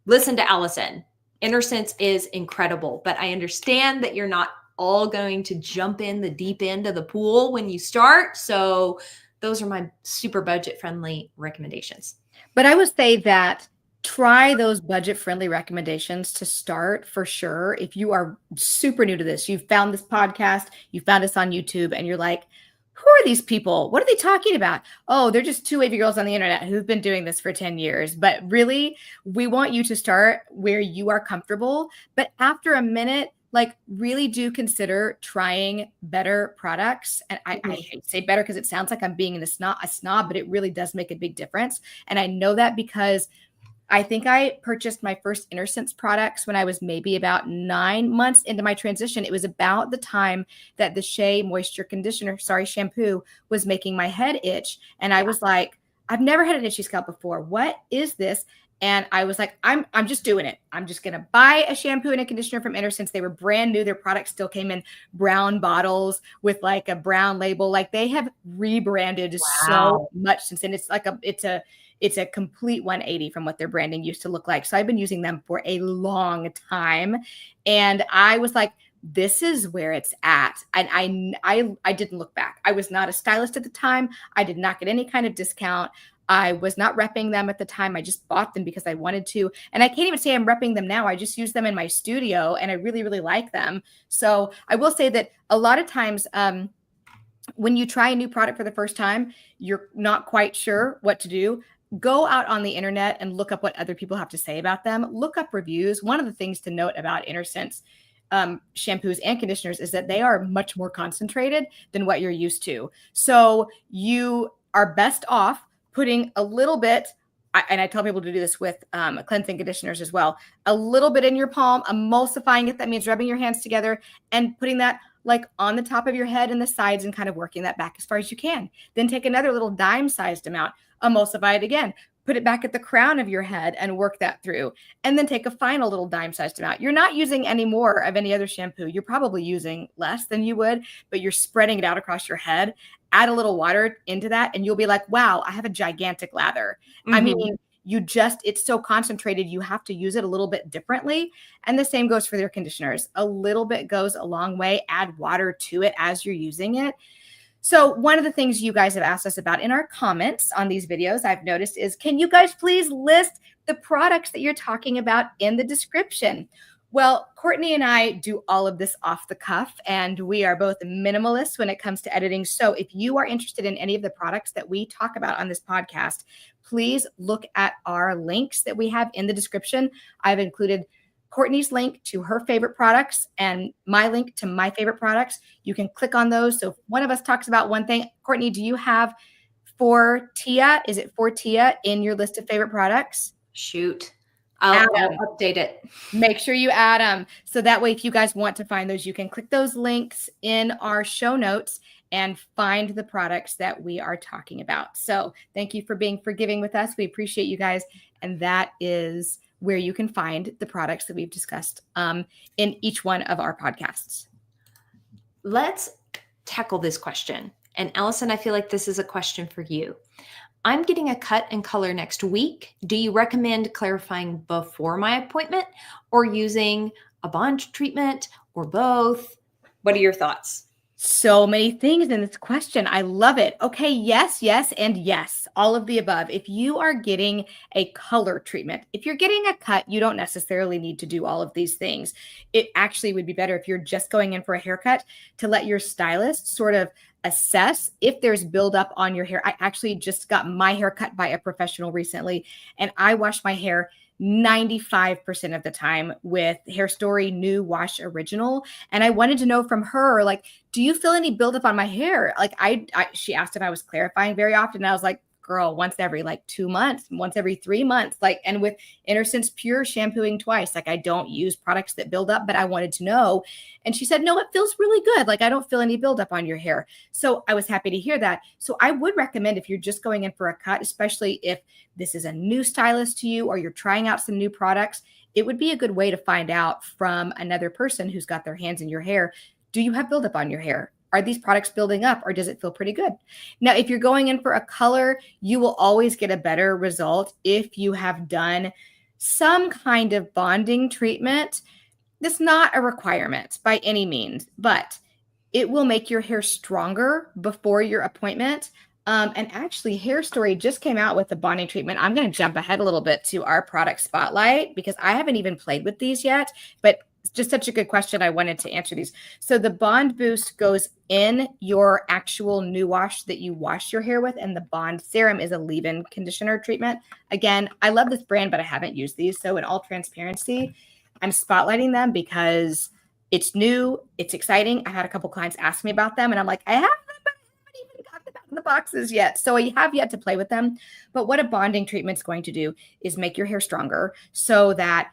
listen to Allison. InnerSense is incredible, but I understand that you're not all going to jump in the deep end of the pool when you start. So those are my super budget friendly recommendations. But I would say that try those budget friendly recommendations to start for sure. If you are super new to this, you've found this podcast, you found us on YouTube, and you're like, who are these people? What are they talking about? Oh, they're just two wavy girls on the internet who've been doing this for 10 years. But really, we want you to start where you are comfortable. But after a minute, like really do consider trying better products. And I hate to say better because it sounds like I'm being a snob, but it really does make a big difference. And I know that because I think I purchased my first InnerSense products when I was maybe about 9 months into my transition. It was about the time that the Shea shampoo was making my head itch. And I was like, I've never had an itchy scalp before. What is this? And I was like, I'm just doing it. I'm just going to buy a shampoo and a conditioner from InnerSense. They were brand new. Their products still came in brown bottles with like a brown label. Like they have rebranded so much since then. It's like it's a complete 180 from what their branding used to look like. So I've been using them for a long time. And I was like, this is where it's at. And I didn't look back. I was not a stylist at the time. I did not get any kind of discount. I was not repping them at the time. I just bought them because I wanted to. And I can't even say I'm repping them now. I just use them in my studio and I really, really like them. So I will say that a lot of times when you try a new product for the first time, you're not quite sure what to do. Go out on the internet and look up what other people have to say about them. Look up reviews. One of the things to note about InnerSense shampoos and conditioners is that they are much more concentrated than what you're used to. So you are best off putting a little bit, and I tell people to do this with cleansing conditioners as well, a little bit in your palm, emulsifying it. That means rubbing your hands together and putting that like on the top of your head and the sides and kind of working that back as far as you can. Then take another little dime-sized amount, emulsify it again, put it back at the crown of your head and work that through. And then take a final little dime-sized amount. You're not using any more of any other shampoo. You're probably using less than you would, but you're spreading it out across your head. Add a little water into that and you'll be like, wow, I have a gigantic lather. I mean, it's so concentrated, you have to use it a little bit differently. And the same goes for their conditioners. A little bit goes a long way. Add water to it as you're using it. So one of the things you guys have asked us about in our comments on these videos, I've noticed is, can you guys please list the products that you're talking about in the description? Well, Courtney and I do all of this off the cuff, and we are both minimalists when it comes to editing. So if you are interested in any of the products that we talk about on this podcast, please look at our links that we have in the description. I've included Courtney's link to her favorite products and my link to my favorite products. You can click on those. So if one of us talks about one thing, Courtney, do you have for Tia? Is it for Tia in your list of favorite products? Shoot. I'll update it. Make sure you add them. So that way, if you guys want to find those, you can click those links in our show notes and find the products that we are talking about. So thank you for being forgiving with us. We appreciate you guys. And that is where you can find the products that we've discussed in each one of our podcasts. Let's tackle this question. And Allison, I feel like this is a question for you. I'm getting a cut and color next week. Do you recommend clarifying before my appointment or using a bond treatment or both? What are your thoughts? So many things in this question. I love it. Okay, yes, and yes, all of the above. If you are getting a color treatment, if you're getting a cut, you don't necessarily need to do all of these things. It actually would be better if you're just going in for a haircut to let your stylist sort of assess if there's buildup on your hair. I actually just got my hair cut by a professional recently, and I wash my hair 95% of the time with Hair Story New Wash Original. And I wanted to know from her, like, do you feel any buildup on my hair? Like she asked if I was clarifying very often. And I was like, girl, once every like 2 months, once every 3 months, like, and with InnerSense Pure shampooing twice, like I don't use products that build up, but I wanted to know. And she said, no, it feels really good. Like I don't feel any buildup on your hair. So I was happy to hear that. So I would recommend if you're just going in for a cut, especially if this is a new stylist to you or you're trying out some new products, it would be a good way to find out from another person who's got their hands in your hair. Do you have buildup on your hair? Are these products building up or does it feel pretty good? Now, if you're going in for a color, you will always get a better result if you have done some kind of bonding treatment. That's not a requirement by any means, but it will make your hair stronger before your appointment. And actually, Hair Story just came out with the bonding treatment. I'm going to jump ahead a little bit to our product spotlight because I haven't even played with these yet, but it's just such a good question. I wanted to answer these. So the Bond Boost goes in your actual new wash that you wash your hair with, and the Bond Serum is a leave-in conditioner treatment. Again, I love this brand, but I haven't used these. So in all transparency, I'm spotlighting them because it's new, it's exciting. I had a couple clients ask me about them, and I'm like, I have them, but I haven't even got them out in the boxes yet. So I have yet to play with them. But what a bonding treatment is going to do is make your hair stronger so that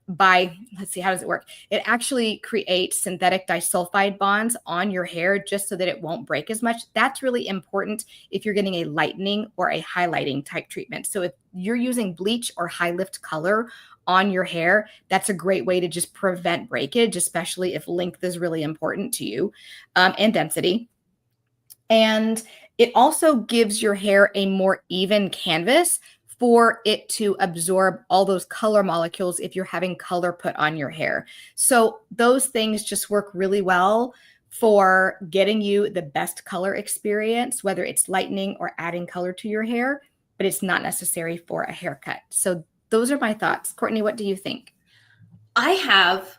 let's see, how does it work? It actually creates synthetic disulfide bonds on your hair just so that it won't break as much. That's really important if you're getting a lightening or a highlighting type treatment. So if you're using bleach or high lift color on your hair, that's a great way to just prevent breakage, especially if length is really important to you, and density. And it also gives your hair a more even canvas for it to absorb all those color molecules if you're having color put on your hair. So those things just work really well for getting you the best color experience, whether it's lightening or adding color to your hair, but it's not necessary for a haircut. So those are my thoughts. Courtney, what do you think? I have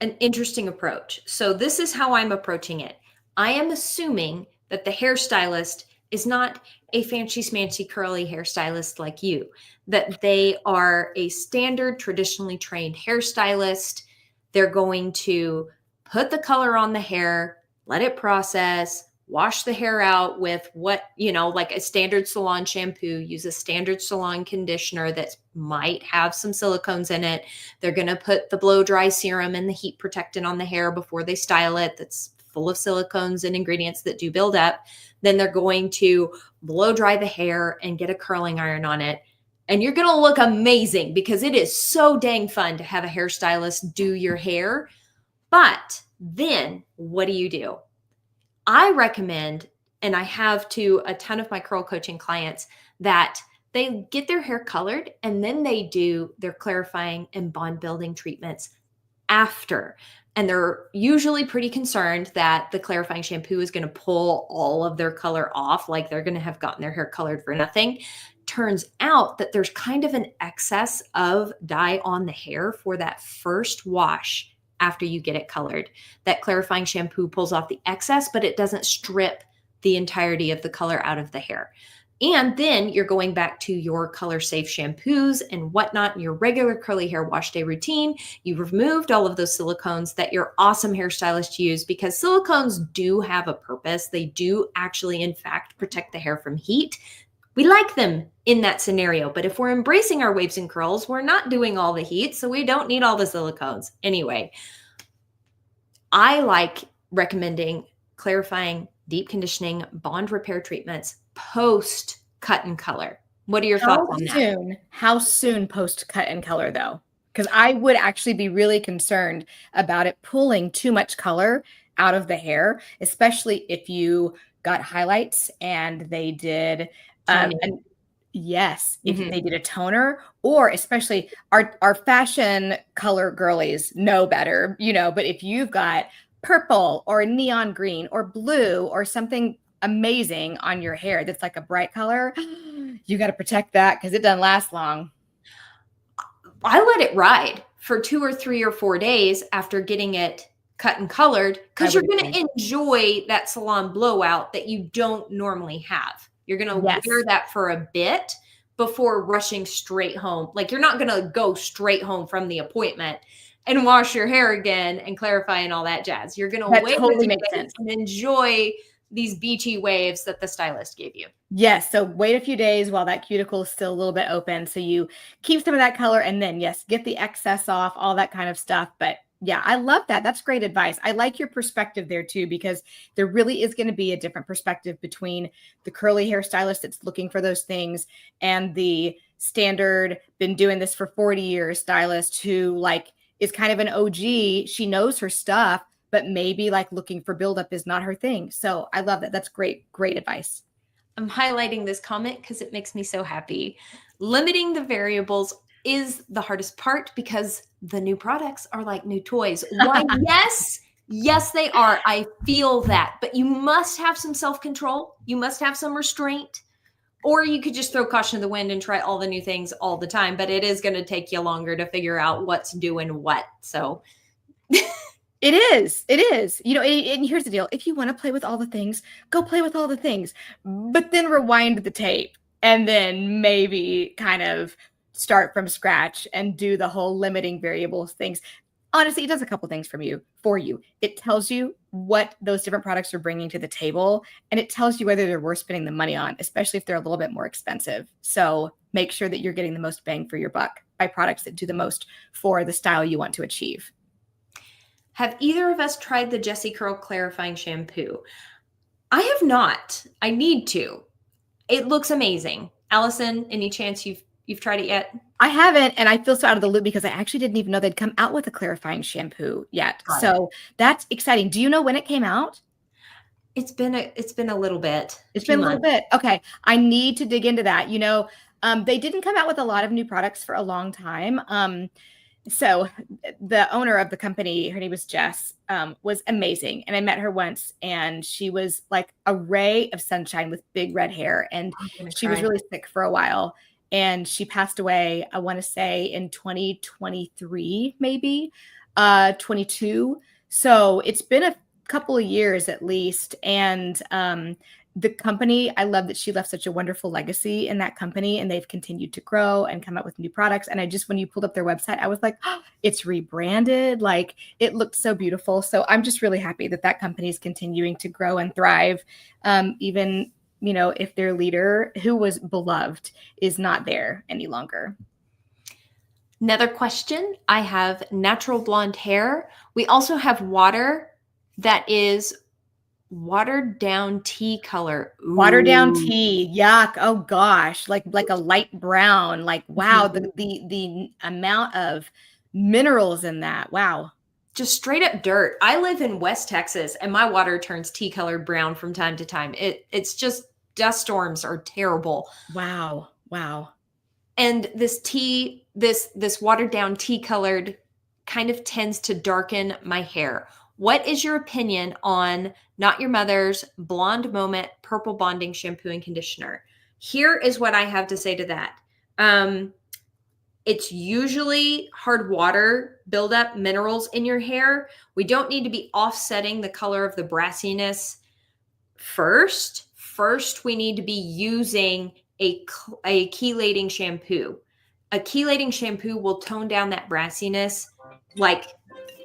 an interesting approach. So this is how I'm approaching it. I am assuming that the hairstylist is not a fancy smancy curly hairstylist like you, that they are a standard traditionally trained hairstylist. They're going to put the color on the hair, let it process, wash the hair out with like a standard salon shampoo, use a standard salon conditioner that might have some silicones in it. They're going to put the blow dry serum and the heat protectant on the hair before they style it. That's full of silicones and ingredients that do build up. Then they're going to blow dry the hair and get a curling iron on it. And you're going to look amazing because it is so dang fun to have a hairstylist do your hair. But then what do? I recommend, and I have to a ton of my curl coaching clients, that they get their hair colored and then they do their clarifying and bond building treatments after. And they're usually pretty concerned that the clarifying shampoo is going to pull all of their color off, like they're going to have gotten their hair colored for nothing. Turns out that there's kind of an excess of dye on the hair for that first wash after you get it colored. That clarifying shampoo pulls off the excess, but it doesn't strip the entirety of the color out of the hair. And then you're going back to your color safe shampoos and whatnot in your regular curly hair wash day routine. You've removed all of those silicones that your awesome hairstylist used, because silicones do have a purpose. They do actually, in fact, protect the hair from heat. We like them in that scenario, but if we're embracing our waves and curls, we're not doing all the heat, so we don't need all the silicones. Anyway, I like recommending clarifying, deep conditioning, bond repair treatments post cut and color. What are your thoughts on that? How soon post cut and color though? Because I would actually be really concerned about it pulling too much color out of the hair, especially if you got highlights and they did an yes, if they did a toner, or especially our fashion color girlies know better, but if you've got purple or neon green or blue or something amazing on your hair that's like a bright color, you got to protect that because it doesn't last long. I let it ride for 2 or 3 or 4 days after getting it cut and colored, because you're going to enjoy that salon blowout that you don't normally have. You're going to wear that for a bit before rushing straight home. Like, you're not going to go straight home from the appointment and wash your hair again and clarify and all that jazz. You're going to wait and enjoy these beachy waves that the stylist gave you. Yes. So wait a few days while that cuticle is still a little bit open. So you keep some of that color and then, yes, get the excess off, all that kind of stuff. But yeah, I love that. That's great advice. I like your perspective there too, because there really is going to be a different perspective between the curly hairstylist that's looking for those things and the standard, been doing this for 40 years stylist who like is kind of an OG. She knows her stuff, but maybe like looking for buildup is not her thing. So I love that. That's great, great advice. I'm highlighting this comment because it makes me so happy. Limiting the variables is the hardest part because the new products are like new toys. Why? Yes, they are. I feel that, but you must have some self-control. You must have some restraint, or you could just throw caution to the wind and try all the new things all the time, but it is going to take you longer to figure out what's doing what. So It is. And here's the deal. If you want to play with all the things, go play with all the things, but then rewind the tape and then maybe kind of start from scratch and do the whole limiting variables things. Honestly, it does a couple things for you. It tells you what those different products are bringing to the table, and it tells you whether they're worth spending the money on, especially if they're a little bit more expensive. So make sure that you're getting the most bang for your buck by products that do the most for the style you want to achieve. Have either of us tried the Jessie Curl Clarifying Shampoo? I have not. I need to. It looks amazing. Allison, any chance you've tried it yet? I haven't, and I feel so out of the loop because I actually didn't even know they'd come out with a clarifying shampoo yet. So that's exciting. Do you know when it came out? It's been a little bit. It's been a little bit. Okay. I need to dig into that. They didn't come out with a lot of new products for a long time. So the owner of the company, her name was Jess, was amazing. And I met her once and she was like a ray of sunshine with big red hair. And she was really sick for a while. And she passed away, I want to say in 2023, maybe 22. So it's been a couple of years at least. And the company, I love that she left such a wonderful legacy in that company, and they've continued to grow and come out with new products. And when you pulled up their website, I was like, oh, it's rebranded. Like, it looked so beautiful. So I'm just really happy that company is continuing to grow and thrive. Even, if their leader, who was beloved, is not there any longer. Another question. I have natural blonde hair. We also have water that is watered down tea color. Ooh. Watered down tea. Yuck. Oh gosh. Like a light brown. Like, wow. The amount of minerals in that. Wow. Just straight up dirt. I live in West Texas and my water turns tea colored brown from time to time. It's just, dust storms are terrible. Wow. And this watered down tea colored kind of tends to darken my hair. What is your opinion on Not Your Mother's Blonde Moment Purple Bonding Shampoo and Conditioner? Here is what I have to say to that. It's usually hard water buildup, minerals in your hair. We don't need to be offsetting the color of the brassiness first. First, we need to be using a chelating shampoo. A chelating shampoo will tone down that brassiness like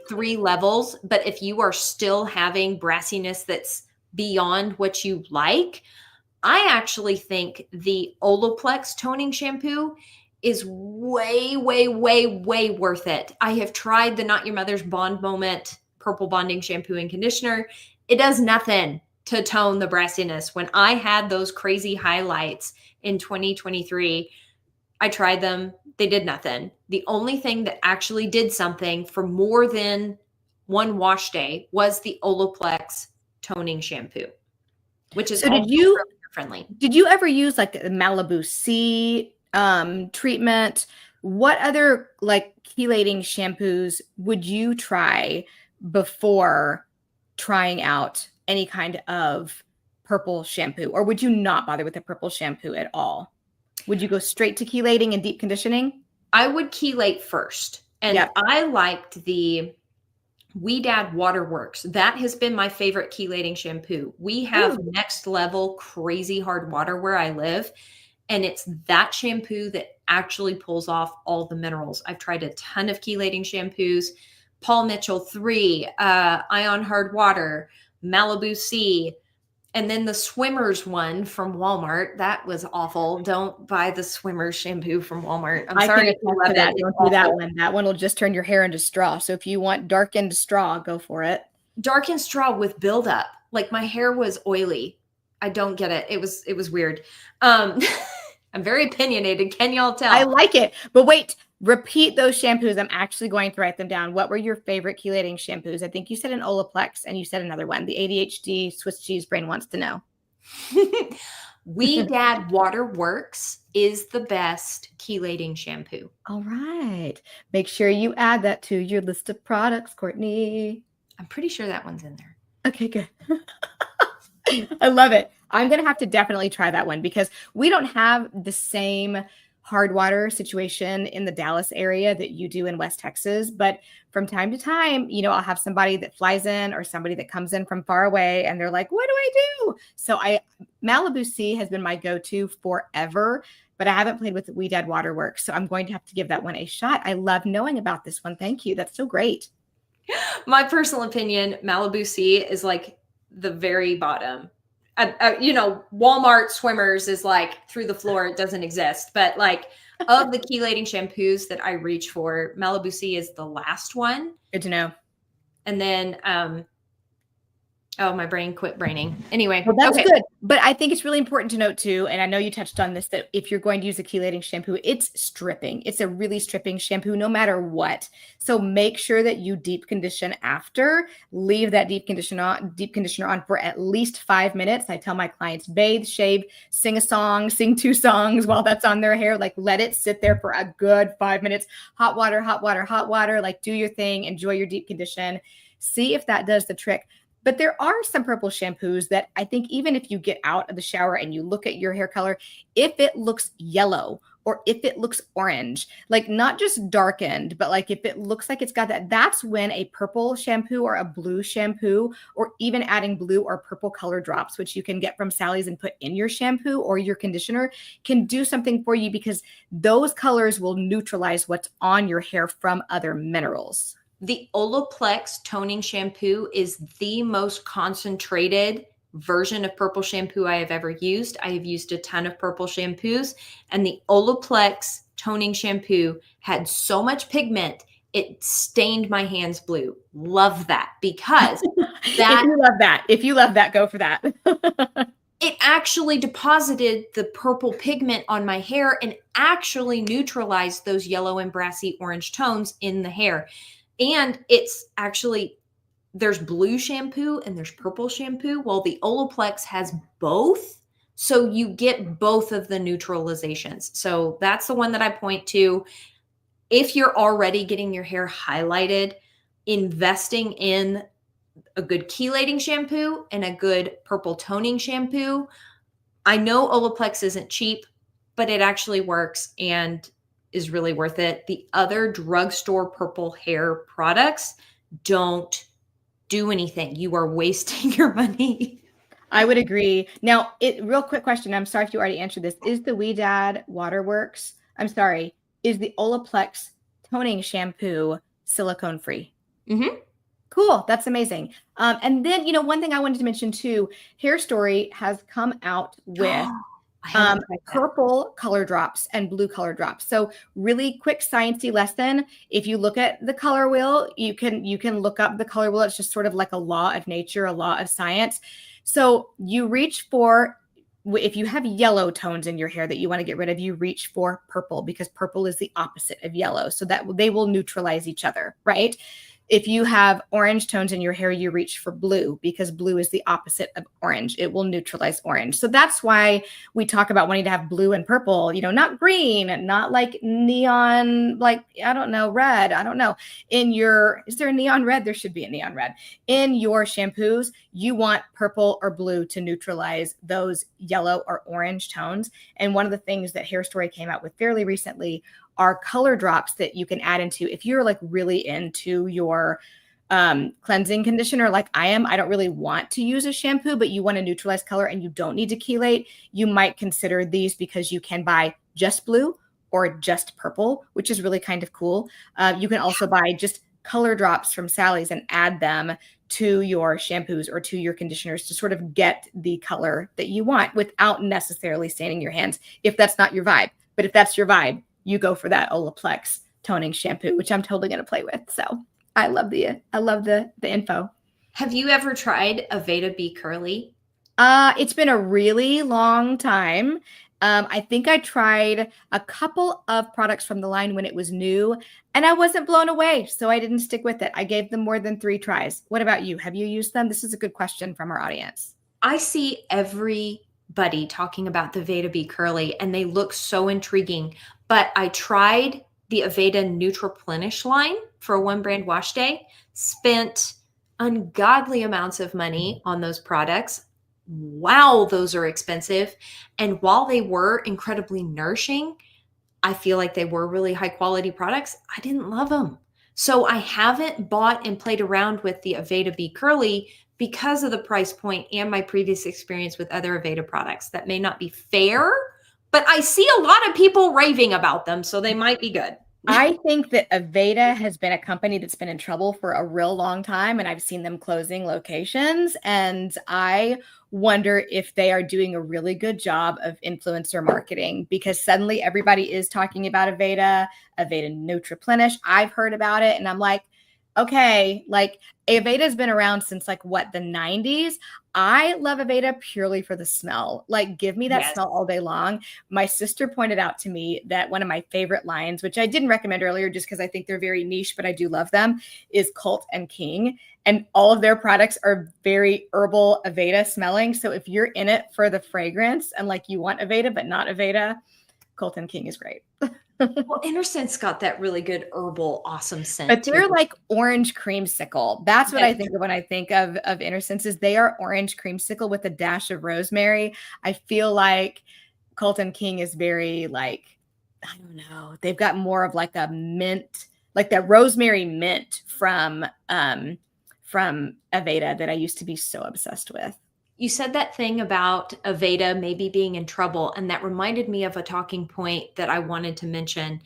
3 levels. But if you are still having brassiness that's beyond what you like, I actually think the Olaplex toning shampoo is way, way, way, way worth it. I have tried the Not Your Mother's Bond Moment Purple Bonding Shampoo and Conditioner. It does nothing. to tone the brassiness. When I had those crazy highlights in 2023, I tried them. They did nothing. The only thing that actually did something for more than one wash day was the Olaplex toning shampoo, which is So also really friendly. did you ever use like the Malibu C treatment? What other like chelating shampoos would you try before trying out any kind of purple shampoo? Or would you not bother with the purple shampoo at all? Would you go straight to chelating and deep conditioning? I would chelate first. And Yep. I liked the Dad Waterworks. That has been my favorite chelating shampoo. We have next level crazy hard water where I live. And it's that shampoo that actually pulls off all the minerals. I've tried a ton of chelating shampoos. Paul Mitchell 3, Ion Hard Water, Malibu C, and then the Swimmers one from Walmart. That was awful. Don't buy the Swimmers shampoo from Walmart. I'm sorry if you love that. it. Don't do that one. That one will just turn your hair into straw. So if you want darkened straw, go for it. Darkened straw with buildup. Like my hair was oily. I don't get it. It was weird. I'm very opinionated. Can y'all tell? I like it. But wait, repeat those shampoos. I'm actually going to write them down. What were your favorite chelating shampoos? I think you said an Olaplex and you said another one. The ADHD Swiss cheese brain wants to know. Dad Waterworks is the best chelating shampoo. All right. Make sure you add that to your list of products, Courtney. I'm pretty sure that one's in there. Okay, good. I love it. I'm going to have to definitely try that one because we don't have the same hard water situation in the Dallas area that you do in West Texas. But from time to time, I'll have somebody that flies in or somebody that comes in from far away and they're like, what do I do? So Malibu C has been my go-to forever, but I haven't played with We Dad Waterworks. So I'm going to have to give that one a shot. I love knowing about this one. Thank you. That's so great. My personal opinion, Malibu C is like the very bottom. Walmart Swimmers is like through the floor. It doesn't exist. But like of the chelating shampoos that I reach for, Malibu C is the last one. Good to know. And then, my brain quit braining. Anyway. Well, that's good. But I think it's really important to note too, and I know you touched on this, that if you're going to use a chelating shampoo, it's stripping. It's a really stripping shampoo no matter what. So make sure that you deep condition after. Leave that deep conditioner on for at least 5 minutes. I tell my clients, bathe, shave, sing a song, sing 2 songs while that's on their hair. Like let it sit there for a good 5 minutes. Hot water, hot water, hot water. Like do your thing. Enjoy your deep condition. See if that does the trick. But there are some purple shampoos that I think even if you get out of the shower and you look at your hair color, if it looks yellow or if it looks orange, like not just darkened, but like if it looks like it's got that, that's when a purple shampoo or a blue shampoo or even adding blue or purple color drops, which you can get from Sally's and put in your shampoo or your conditioner, can do something for you because those colors will neutralize what's on your hair from other minerals. The Olaplex toning shampoo is the most concentrated version of purple shampoo I have ever used. I have used a ton of purple shampoos, and the Olaplex toning shampoo had so much pigment, it stained my hands blue. Love that because if you love that, go for that. It actually deposited the purple pigment on my hair and actually neutralized those yellow and brassy orange tones in the hair. And it's actually, there's blue shampoo and there's purple shampoo. Well, the Olaplex has both. So you get both of the neutralizations. So that's the one that I point to. If you're already getting your hair highlighted, investing in a good chelating shampoo and a good purple toning shampoo. I know Olaplex isn't cheap, but it actually works and is really worth it. The other drugstore purple hair products don't do anything. You are wasting your money. I would agree. Now, real quick question. I'm sorry if you already answered this. Is the We Dad Waterworks, is the Olaplex toning shampoo silicone free? Mm-hmm. Cool. That's amazing. And then, one thing I wanted to mention too, Hair Story has come out with purple color drops and blue color drops. So really quick sciencey lesson. If you look at the color wheel, you can look up the color wheel. It's just sort of like a law of nature, a law of science. So you reach for, if you have yellow tones in your hair that you want to get rid of, you reach for purple, because purple is the opposite of yellow. So that they will neutralize each other, right? If you have orange tones in your hair, you reach for blue, because blue is the opposite of orange. It will neutralize orange. So that's why we talk about wanting to have blue and purple, not green, not like neon, like, I don't know, red. I don't know. Is there a neon red? There should be a neon red. In your shampoos, you want purple or blue to neutralize those yellow or orange tones. And one of the things that Hair Story came out with fairly recently are color drops that you can add into, if you're like really into your cleansing conditioner like I am. I don't really want to use a shampoo, but you want to neutralize color and you don't need to chelate. You might consider these, because you can buy just blue or just purple, which is really kind of cool. You can also buy just color drops from Sally's and add them to your shampoos or to your conditioners to sort of get the color that you want without necessarily staining your hands, if that's not your vibe. But if that's your vibe, you go for that Olaplex toning shampoo, which I'm totally going to play with. So I love the info. Have you ever tried Aveda Be Curly? It's been a really long time. I think I tried a couple of products from the line when it was new, and I wasn't blown away, so I didn't stick with it. I gave them more than 3 tries. What about you? Have you used them? This is a good question from our audience. I see everybody talking about the Aveda Be Curly, and they look so intriguing. But I tried the Aveda Nutriplenish line for a 1 brand wash day, spent ungodly amounts of money on those products. Wow, those are expensive. And while they were incredibly nourishing, I feel like they were really high quality products. I didn't love them. So I haven't bought and played around with the Aveda Be Curly because of the price point and my previous experience with other Aveda products. That may not be fair, but I see a lot of people raving about them, so they might be good. I think that Aveda has been a company that's been in trouble for a real long time, and I've seen them closing locations, and I wonder if they are doing a really good job of influencer marketing, because suddenly everybody is talking about Aveda Nutriplenish. I've heard about it, and I'm like, okay, like Aveda has been around since like what, the 90s. I love Aveda purely for the smell. Like, give me that smell all day long. My sister pointed out to me that one of my favorite lines, which I didn't recommend earlier just because I think they're very niche, but I do love them, is Cult and King. And all of their products are very herbal Aveda smelling. So if you're in it for the fragrance and like you want Aveda but not Aveda, Cult and King is great. Well, InnerSense got that really good herbal, awesome scent. But they're like orange creamsicle. That's what I think of when I think of InnerSense, is they are orange creamsicle with a dash of rosemary. I feel like Cult and King is very like, I don't know. They've got more of like a mint, like that rosemary mint from Aveda that I used to be so obsessed with. You said that thing about Aveda maybe being in trouble, and that reminded me of a talking point that I wanted to mention.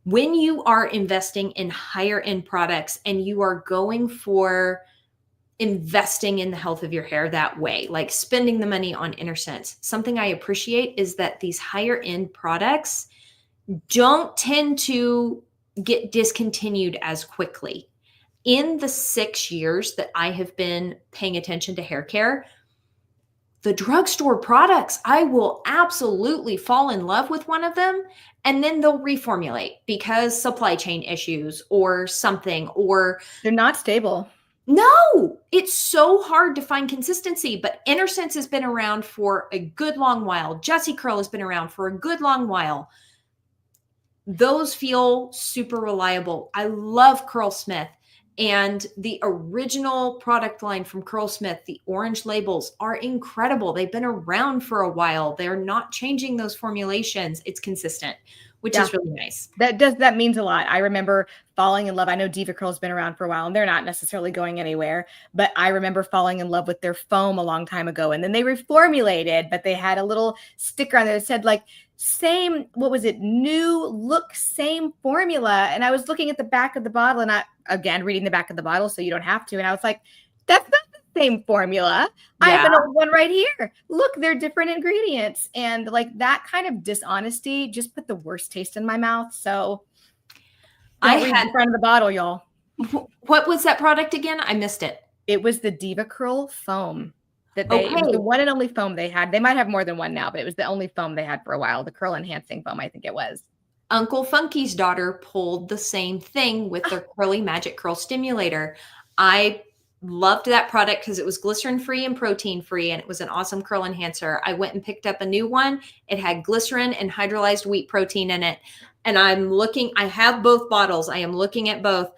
When you are investing in higher end products and you are going for investing in the health of your hair that way, like spending the money on InnerSense, something I appreciate is that these higher end products don't tend to get discontinued as quickly. In the 6 years that I have been paying attention to hair care, the drugstore products, I will absolutely fall in love with one of them, and then they'll reformulate because supply chain issues or something, or they're not stable. No, it's so hard to find consistency. But InnerSense has been around for a good long while. Jessie Curl has been around for a good long while. Those feel super reliable. I love Curlsmith. And the original product line from Curlsmith, the orange labels, are incredible. They've been around for a while. They're not changing those formulations. It's consistent, which is really nice. That means a lot. I remember falling in love. I know Diva Curl's been around for a while and they're not necessarily going anywhere, but I remember falling in love with their foam a long time ago. And then they reformulated, but they had a little sticker on there that said like, same, what was it? New look, same formula. And I was looking at the back of the bottle, and again, reading the back of the bottle so you don't have to. And I was like, that's not the same formula. I have an old one right here. Look, they're different ingredients. And like that kind of dishonesty just put the worst taste in my mouth. So I had the front of the bottle, y'all. What was that product again? I missed it. It was the Diva Curl foam. that it was the Okay. one and only foam they had. They might have more than one now, but it was the only foam they had for a while. The curl enhancing foam, I think it was. Uncle Funky's daughter pulled the same thing with their Curly Magic Curl Stimulator. I loved that product because it was glycerin free and protein free, and it was an awesome curl enhancer. I went and picked up a new one. It had glycerin and hydrolyzed wheat protein in it. And I have both bottles. I am looking at both.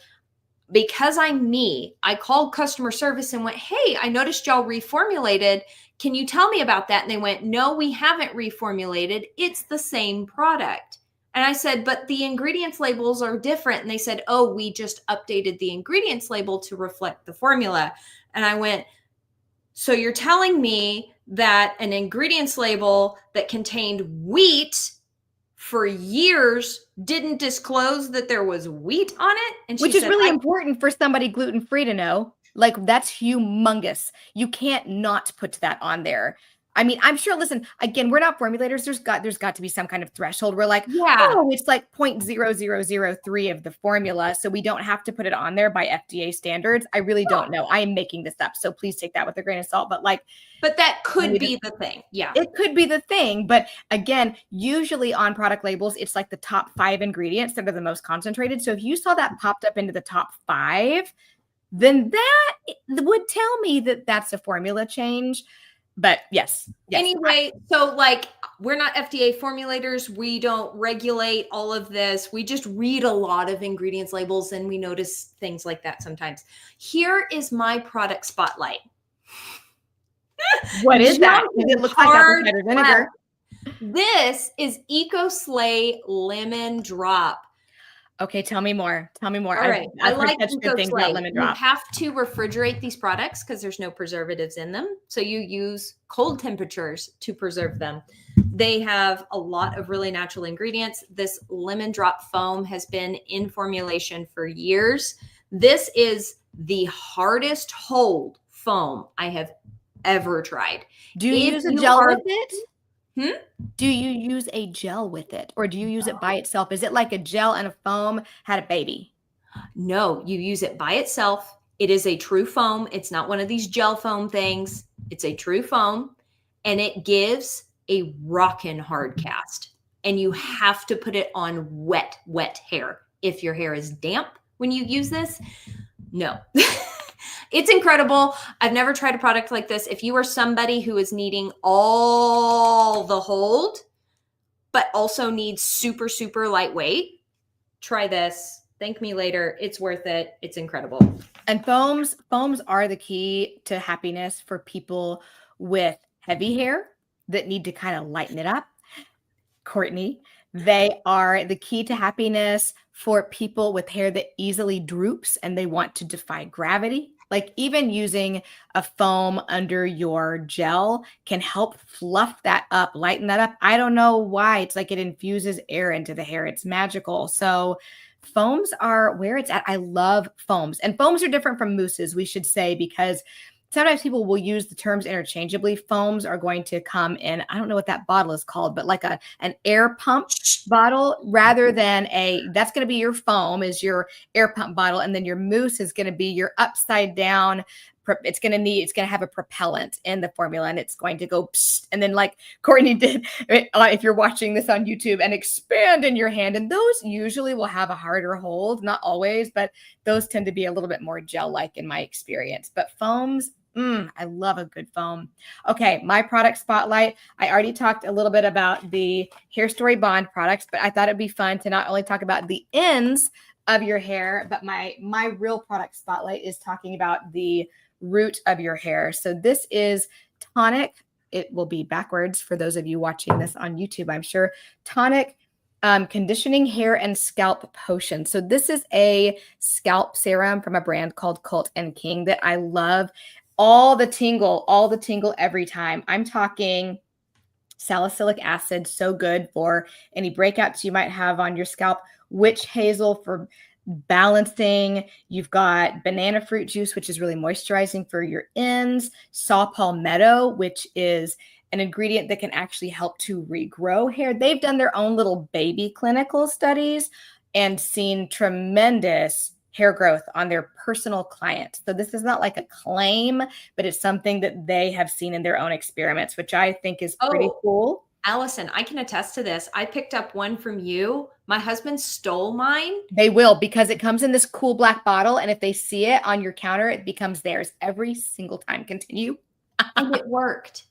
Because I'm me, I called customer service and went, hey, I noticed y'all reformulated. Can you tell me about that? And they went, no, we haven't reformulated. It's the same product. And I said, but the ingredients labels are different. And they said, oh, we just updated the ingredients label to reflect the formula. And I went, so you're telling me that an ingredients label that contained wheat for years didn't disclose that there was wheat on it? And which is really important for somebody gluten-free to know. Like, that's humongous. You can't not put that on there. I mean, I'm sure, listen, again, we're not formulators. There's got to be some kind of threshold. We're like, oh, it's like 0.0003 of the formula. So we don't have to put it on there by FDA standards. I really don't know. I am making this up. So please take that with a grain of salt. But that could be the thing. Yeah. It could be the thing. But again, usually on product labels, it's like the top 5 ingredients that are the most concentrated. So if you saw that popped up into the top 5, then that would tell me that that's a formula change. But yes. Anyway, so we're not FDA formulators. We don't regulate all of this. We just read a lot of ingredients labels and we notice things like that sometimes. Here is my product spotlight. What is that? It looks like apple cider vinegar. This is Eco Slay Lemon Drop. Okay, tell me more. All right. I like good things about lemon drop. You have to refrigerate these products because there's no preservatives in them. So you use cold temperatures to preserve them. They have a lot of really natural ingredients. This lemon drop foam has been in formulation for years. This is the hardest hold foam I have ever tried. Do you use a gel with it? Do you use a gel with it, or do you use it by itself? Is it like a gel and a foam had a baby? No, you use it by itself. It is a true foam. It's not one of these gel foam things. It's a true foam, and it gives a rockin' hard cast. And you have to put it on wet hair. If your hair is damp when you use this, no. It's incredible. I've never tried a product like this. If you are somebody who is needing all the hold, but also needs super, super lightweight, try this. Thank me later. It's worth it. It's incredible. And foams are the key to happiness for people with heavy hair that need to kind of lighten it up. Courtney, they are the key to happiness for people with hair that easily droops and they want to defy gravity. Like, even using a foam under your gel can help fluff that up, lighten that up. I don't know why. It's like it infuses air into the hair. It's magical. So foams are where it's at. I love foams. And foams are different from mousses, we should say, because sometimes people will use the terms interchangeably. Foams are going to come in, I don't know what that bottle is called, but like an air pump bottle, rather than that's going to be your foam is your air pump bottle. And then your mousse is going to be your upside down. It's going to have a propellant in the formula, and it's going to go psst, and then, like Courtney did, if you're watching this on YouTube, and expand in your hand. And those usually will have a harder hold, not always, but those tend to be a little bit more gel-like in my experience. But foams, I love a good foam. Okay, my product spotlight. I already talked a little bit about the Hair Story Bond products, but I thought it'd be fun to not only talk about the ends of your hair, but my real product spotlight is talking about the root of your hair. So this is Tonic. It will be backwards for those of you watching this on YouTube, I'm sure. Tonic Conditioning Hair and Scalp Potion. So this is a scalp serum from a brand called Cult and King that I love. All the tingle every time. I'm talking salicylic acid, so good for any breakouts you might have on your scalp. Witch hazel for balancing. You've got banana fruit juice, which is really moisturizing for your ends. Saw palmetto, which is an ingredient that can actually help to regrow hair. They've done their own little baby clinical studies and seen tremendous hair growth on their personal client. So this is not like a claim, but it's something that they have seen in their own experiments, which I think is pretty cool. Allison, I can attest to this. I picked up one from you. My husband stole mine. They will, because it comes in this cool black bottle. And if they see it on your counter, it becomes theirs every single time. Continue. And it worked.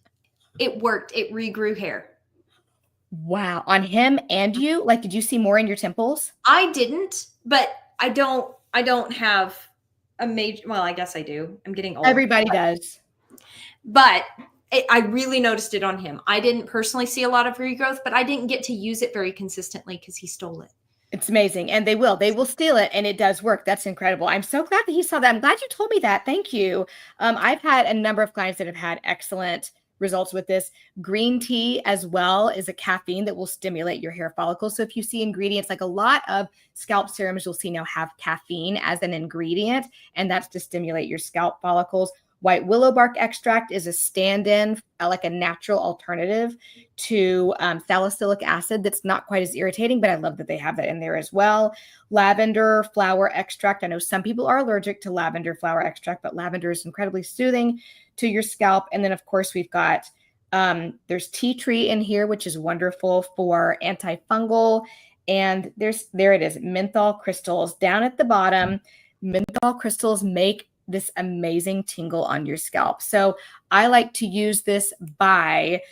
It worked. It regrew hair. Wow. On him and you? Like, did you see more in your temples? I didn't, but I don't have a major, well, I guess I do. I'm getting old. Everybody does. But I really noticed it on him. I didn't personally see a lot of regrowth, but I didn't get to use it very consistently because he stole it. It's amazing. And they will steal it. And it does work. That's incredible. I'm so glad that he saw that. I'm glad you told me that. Thank you. I've had a number of clients that have had excellent results with this. Green tea as well is a caffeine that will stimulate your hair follicles. So if you see ingredients, like a lot of scalp serums you'll see now have caffeine as an ingredient, and that's to stimulate your scalp follicles. White willow bark extract is a stand-in, like a natural alternative to salicylic acid that's not quite as irritating, but I love that they have that in there as well. Lavender flower extract. I know some people are allergic to lavender flower extract, but lavender is incredibly soothing to your scalp. And then, of course, we've got, there's tea tree in here, which is wonderful for antifungal. And there it is, menthol crystals. Down at the bottom, menthol crystals make this amazing tingle on your scalp. So I like to use this by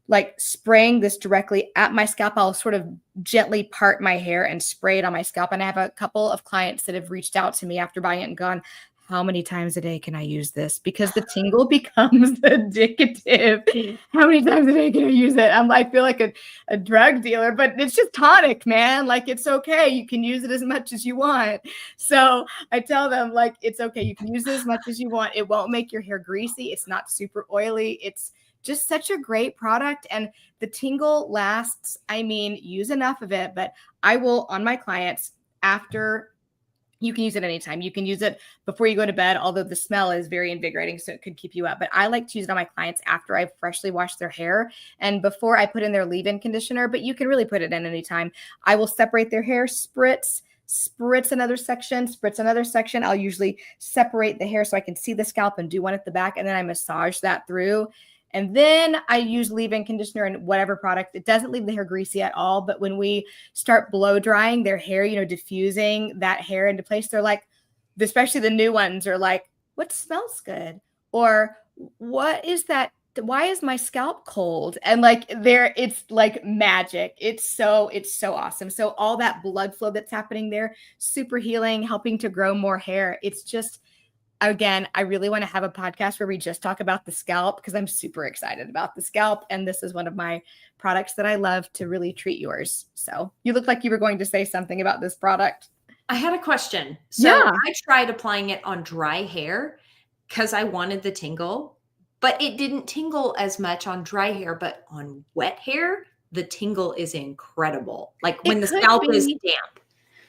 like spraying this directly at my scalp. I'll sort of gently part my hair and spray it on my scalp. And I have a couple of clients that have reached out to me after buying it and gone, how many times a day can I use this? Because the tingle becomes addictive. How many times a day can I use it? I feel like a drug dealer, but it's just tonic, man. Like, it's okay. You can use it as much as you want. So I tell them, like, it's okay. You can use it as much as you want. It won't make your hair greasy. It's not super oily. It's just such a great product. And the tingle lasts, use enough of it, but I will, on my clients, after. You can use it anytime. You can use it before you go to bed, although the smell is very invigorating, so it could keep you up. But I like to use it on my clients after I've freshly washed their hair and before I put in their leave-in conditioner, but you can really put it in anytime. I will separate their hair, spritz another section. I'll usually separate the hair so I can see the scalp and do one at the back, and then I massage that through. And then I use leave-in conditioner and whatever product. It doesn't leave the hair greasy at all. But when we start blow drying their hair, diffusing that hair into place, they're like, especially the new ones are like, what smells good? Or what is that? Why is my scalp cold? And like it's like magic. It's so awesome. So all that blood flow that's happening there, super healing, helping to grow more hair. It's just, again, I really want to have a podcast where we just talk about the scalp because I'm super excited about the scalp. And this is one of my products that I love to really treat yours. So you look like you were going to say something about this product. I had a question. So I tried applying it on dry hair because I wanted the tingle, but it didn't tingle as much on dry hair, but on wet hair, the tingle is incredible. Like when the scalp is damp.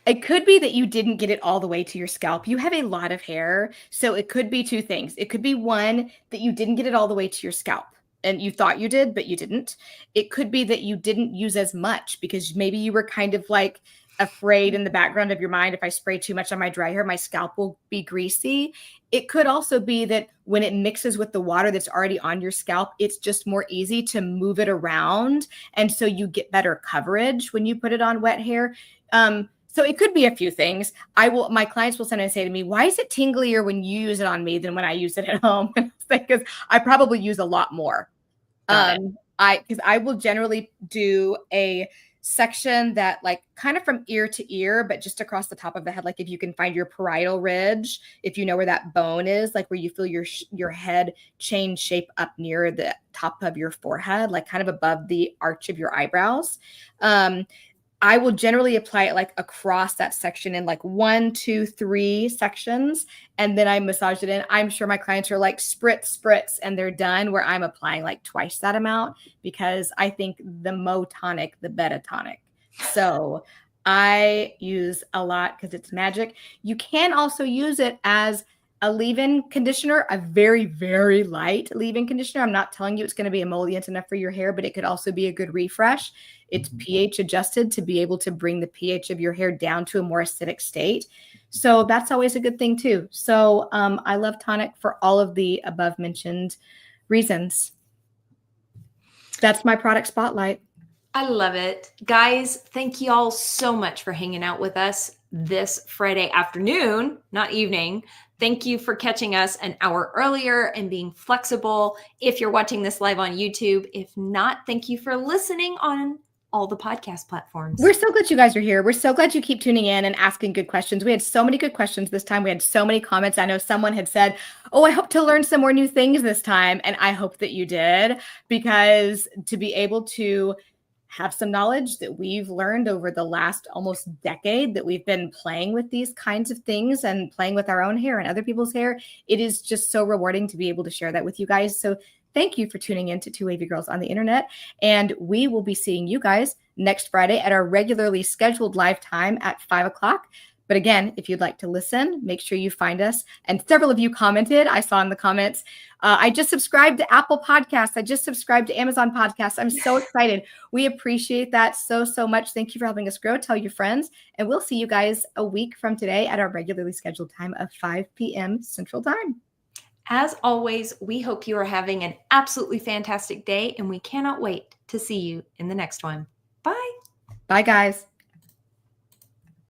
It could be that you didn't get it all the way to your scalp. You have a lot of hair. So it could be two things. It could be one, that you didn't get it all the way to your scalp and you thought you did, but you didn't. It could be that you didn't use as much because maybe you were kind of like afraid in the background of your mind, if I spray too much on my dry hair, my scalp will be greasy. It could also be that when it mixes with the water that's already on your scalp, it's just more easy to move it around. And so you get better coverage when you put it on wet hair. So it could be a few things. My clients will sometimes say to me, why is it tinglier when you use it on me than when I use it at home? Because I probably use a lot more. Because I will generally do a section that like kind of from ear to ear, but just across the top of the head. Like if you can find your parietal ridge, if you know where that bone is, like where you feel your head change shape up near the top of your forehead, like kind of above the arch of your eyebrows. I will generally apply it like across that section in like 1, 2, 3 sections. And then I massage it in. I'm sure my clients are like spritz, and they're done, where I'm applying like twice that amount because I think the more tonic, the better tonic. So I use a lot because it's magic. You can also use it as a leave-in conditioner, a very, very light leave-in conditioner. I'm not telling you it's going to be emollient enough for your hair, but it could also be a good refresh. It's pH adjusted to be able to bring the pH of your hair down to a more acidic state. So that's always a good thing too. So I love tonic for all of the above mentioned reasons. That's my product spotlight. I love it. Guys, thank you all so much for hanging out with us this Friday afternoon, not evening. Thank you for catching us an hour earlier and being flexible if you're watching this live on YouTube. If not, thank you for listening on all the podcast platforms. We're so glad you guys are here. We're so glad you keep tuning in and asking good questions. We had so many good questions this time. We had so many comments. I know someone had said, oh, I hope to learn some more new things this time. And I hope that you did, because to be able to have some knowledge that we've learned over the last almost decade that we've been playing with these kinds of things and playing with our own hair and other people's hair, it is just so rewarding to be able to share that with you guys. So thank you for tuning in to Two Wavy Girls on the internet. And we will be seeing you guys next Friday at our regularly scheduled live time at 5 o'clock. But again, if you'd like to listen, make sure you find us. And several of you commented. I saw in the comments, I just subscribed to Apple Podcasts. I just subscribed to Amazon Podcasts. I'm so excited. We appreciate that so, so much. Thank you for helping us grow. Tell your friends. And we'll see you guys a week from today at our regularly scheduled time of 5 p.m. Central Time. As always, we hope you are having an absolutely fantastic day, and we cannot wait to see you in the next one. Bye. Bye, guys.